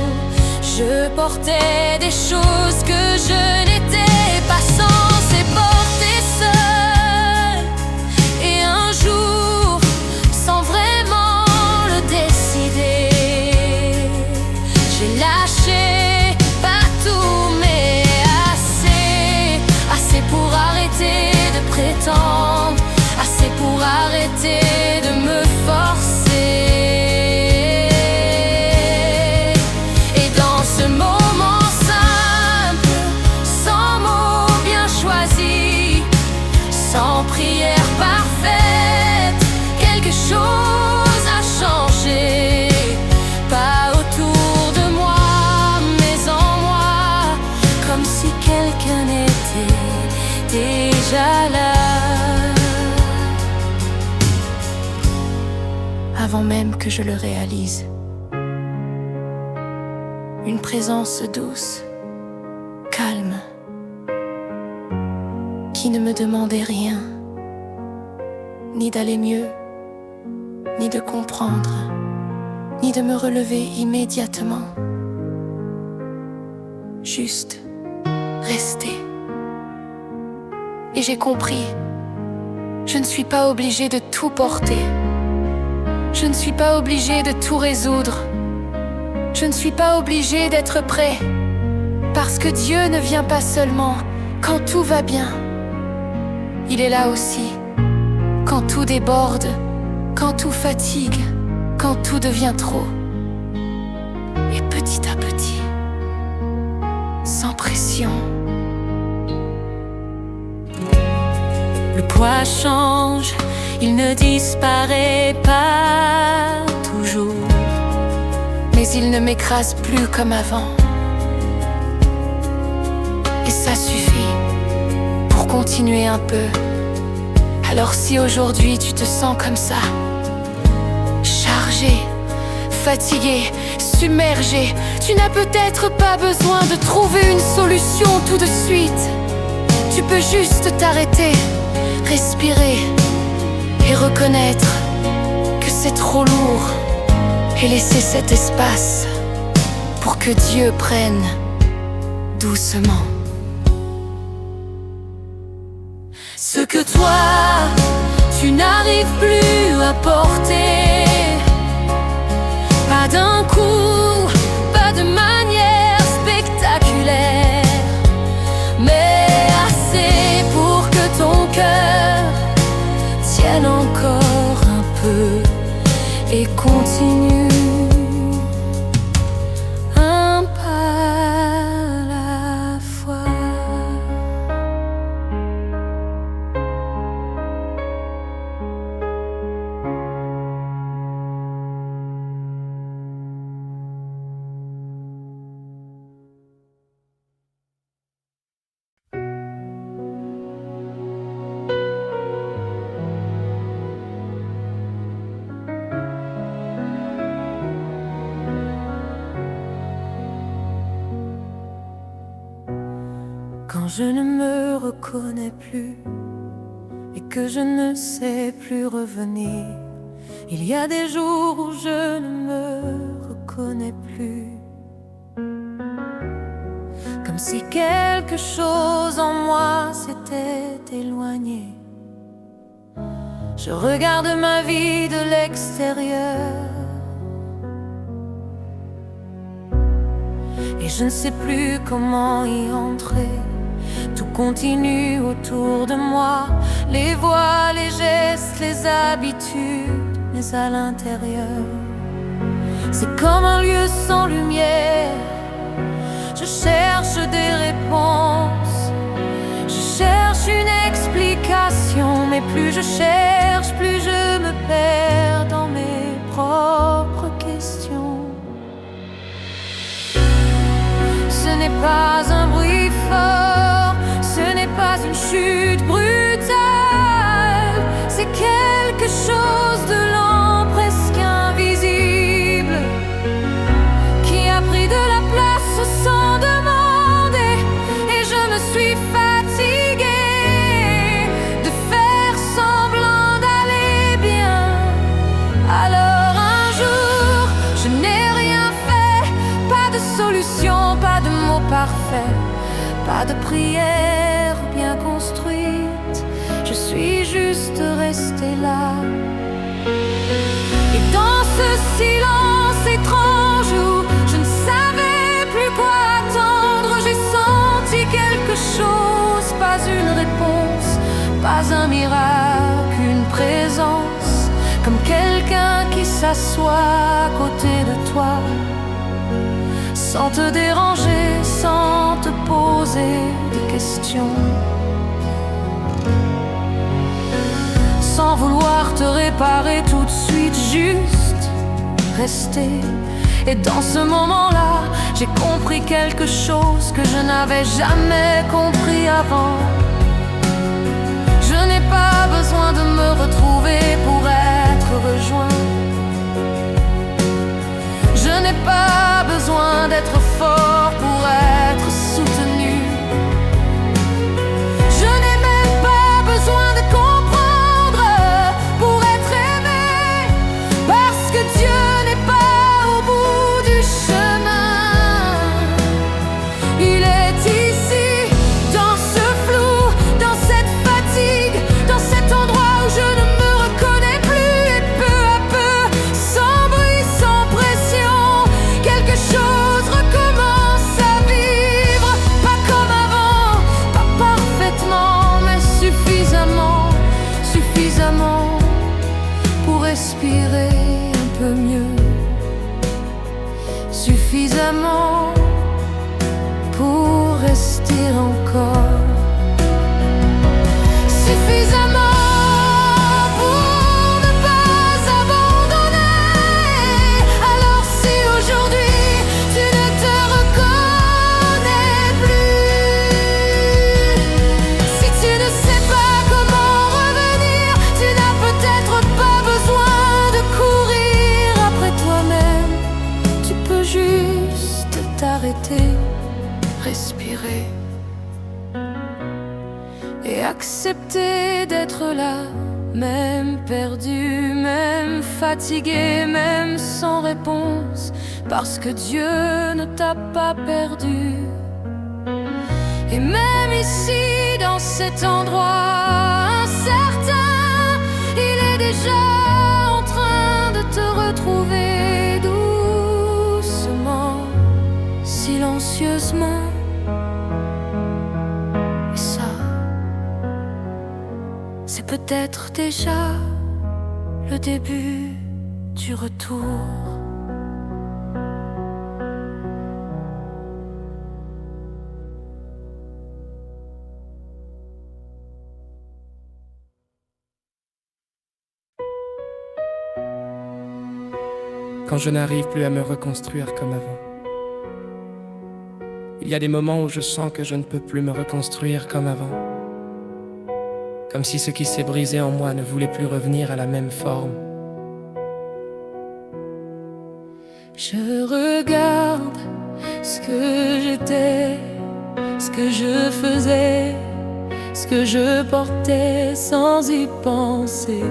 Speaker 2: je portais des choses que je n'étais pas censée porter seule. Et un jour, sans vraiment le décider, j'ai lâché pas tout, mais assez pour arrêter de prétendre, assez pour arrêter de me forcer. Et dans ce moment simple, sans mots bien choisis, sans prière parfaite, quelque chose a changé. Pas autour de moi, mais en moi, comme si quelqu'un était déjà là.
Speaker 4: Avant même que je le réalise, une présence douce, calme, qui ne me demandait rien, ni d'aller mieux, ni de comprendre, ni de me relever immédiatement. Juste rester. Et j'ai compris, je ne suis pas obligée de tout porter. Je ne suis pas obligée de tout résoudre. Je ne suis pas obligée d'être prêt. Parce que Dieu ne vient pas seulement quand tout va bien. Il est là aussi quand tout déborde, quand tout fatigue, quand tout devient trop. Et petit à petit, sans pression.
Speaker 2: Le poids change, il ne disparaît pas toujours,
Speaker 4: Mais il ne m'écrase plus comme avant. Et ça suffit pour continuer un peu. Alors si aujourd'hui tu te sens comme ça, chargé, fatigué, submergé, tu n'as peut-être pas besoin de trouver une solution tout de suite. Tu peux juste t'arrêter, respirer et reconnaître que c'est trop lourd et laisser cet espace pour que Dieu prenne doucement
Speaker 2: ce que toi, tu n'arrives plus à porter. Pas d'un coup, pas de manière spectaculaire, mais assez pour que ton cœur tienne encore un peu et continue. Un pas à la fois. Quand je ne me reconnais plus et que je ne sais plus revenir, il y a des jours où je ne me reconnais plus. Comme si quelque chose en moi s'était éloigné. Je regarde ma vie de l'extérieur et je ne sais plus comment y entrer. Tout continue autour de moi, les voix, les gestes, les habitudes, mais à l'intérieur, c'est comme un lieu sans lumière. Je cherche des réponses, je cherche une explication, mais plus je cherche, plus je me perds dans mes propres questions. Ce n'est pas un bruit fort, ce n'est pas une chute brutale, c'est quelque chose de lent, presque invisible, qui a pris de la place sans demander. Et je me suis fatiguée de faire semblant d'aller pas de prière bien construite. Je suis juste restée là.
Speaker 1: Et dans ce silence étrange où je ne savais plus quoi attendre, j'ai senti quelque chose, pas une réponse, pas un miracle, une présence, comme quelqu'un qui s'assoit à côté de toi, sans te déranger, sans te poser de questions, sans vouloir te réparer tout de suite, juste rester. Et dans ce moment-là, j'ai compris quelque chose que je n'avais jamais compris avant. Je n'ai pas besoin de me retrouver pour être rejoint. Je n'ai pas besoin d'être fort pour être soutenu. Je n'ai même pas besoin de comprendre pour être aimé, parce que Dieu n'est pas au bout du chemin. Il est ici, dans ce flou, dans cette fatigue, dans cet endroit où je ne me reconnais plus. Et peu à peu, sans bruit, sans pression, quelque chose recommence à vivre. Pas comme avant, pas parfaitement, mais suffisamment, suffisamment pour respirer un peu mieux, suffisamment pour rester encore, suffisamment pour ne pas abandonner. Alors si aujourd'hui tu ne te reconnais plus, si tu ne sais pas comment revenir, tu n'as peut-être pas besoin de courir après toi-même. Tu peux juste t'arrêter, respirer et accepter d'être là, même perdu, même fatigué, même sans réponse, parce que Dieu ne t'a pas perdu. Et même ici, dans cet endroit incertain, il est déjà en train de te retrouver doucement, silencieusement. Et ça, c'est peut-être déjà le début du retour.
Speaker 3: Quand je n'arrive plus à me reconstruire comme avant. Il y a des moments où je sens que je ne peux plus me reconstruire comme avant. Comme si ce qui s'est brisé en moi ne voulait plus revenir à la même forme.
Speaker 2: Je regarde ce que j'étais, ce que je faisais, ce que je portais sans y penser.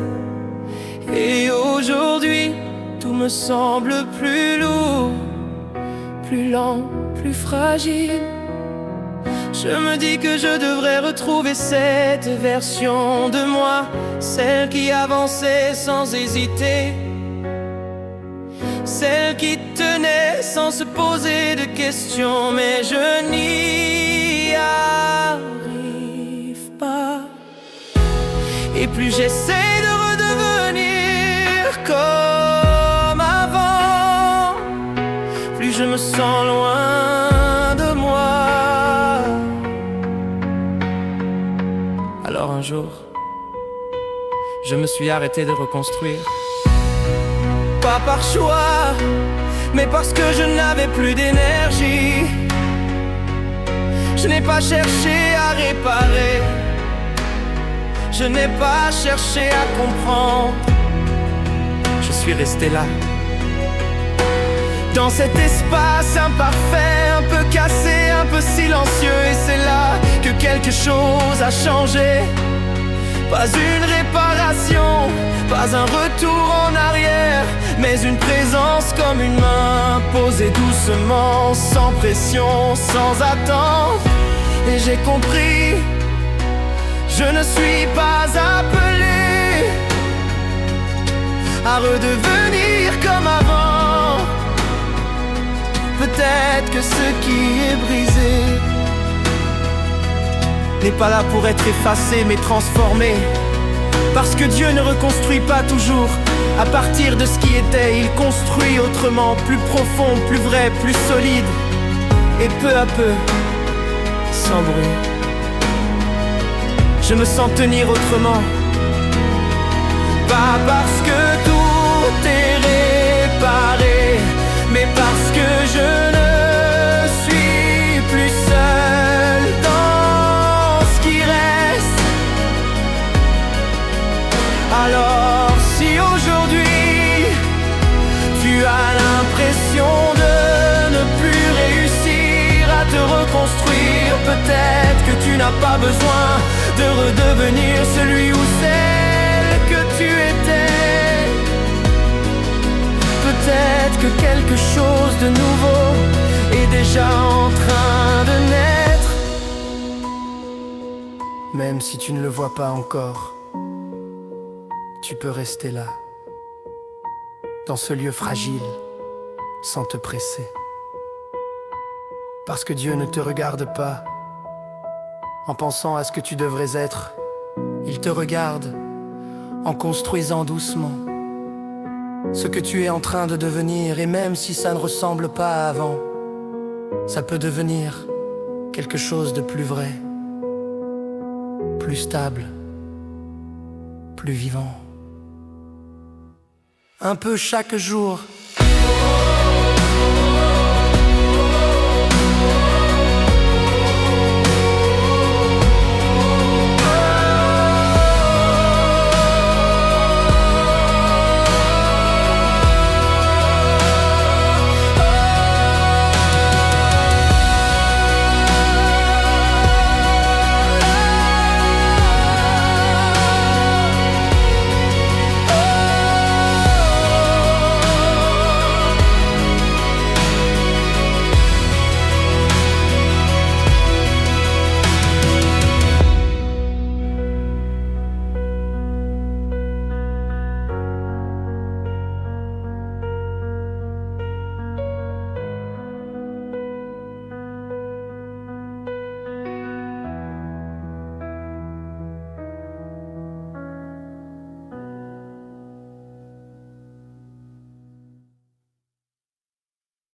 Speaker 3: Et aujourd'hui, tout me semble plus lourd, plus lent, plus fragile. Je me dis que je devrais retrouver cette version de moi, celle qui avançait sans hésiter, celle qui tenait sans se poser de questions. Mais je n'y arrive pas. Et plus j'essaie de redevenir comme avant, plus je me sens loin de moi. Alors un jour, je me suis arrêté de reconstruire. Pas par choix, mais parce que je n'avais plus d'énergie. Je n'ai pas cherché à réparer, je n'ai pas cherché à comprendre. Je suis resté là, dans cet espace imparfait, un peu cassé, un peu silencieux. Et c'est là que quelque chose a changé. Pas une réparation, pas un retour en arrière, mais une présence comme une main posée doucement, sans pression, sans attente.
Speaker 5: Et j'ai compris, je ne suis pas appelé à redevenir comme avant. Peut-être que ce qui est brisé n'est pas là pour être effacé mais transformé. Parce que Dieu ne reconstruit pas toujours à partir de ce qui était. Il construit autrement, plus profond, plus vrai, plus solide. Et peu à peu, sans bruit, je me sens tenir autrement. Pas parce que tout est réparé, mais parce que je ne suis plus seul dans ce qui reste. Alors si aujourd'hui tu as l'impression de ne plus réussir à te reconstruire, peut-être que tu n'as pas besoin de redevenir celui ou celle que tu étais. Peut-être que quelque chose de nouveau est déjà en train de naître. Même si tu ne le vois pas encore, tu peux rester là, dans ce lieu fragile, sans te presser. Parce que Dieu ne te regarde pas en pensant à ce que tu devrais être. Il te regarde en construisant doucement ce que tu es en train de devenir. Et même si ça ne ressemble pas à avant, ça peut devenir quelque chose de plus vrai, plus stable, plus vivant. Un peu chaque jour,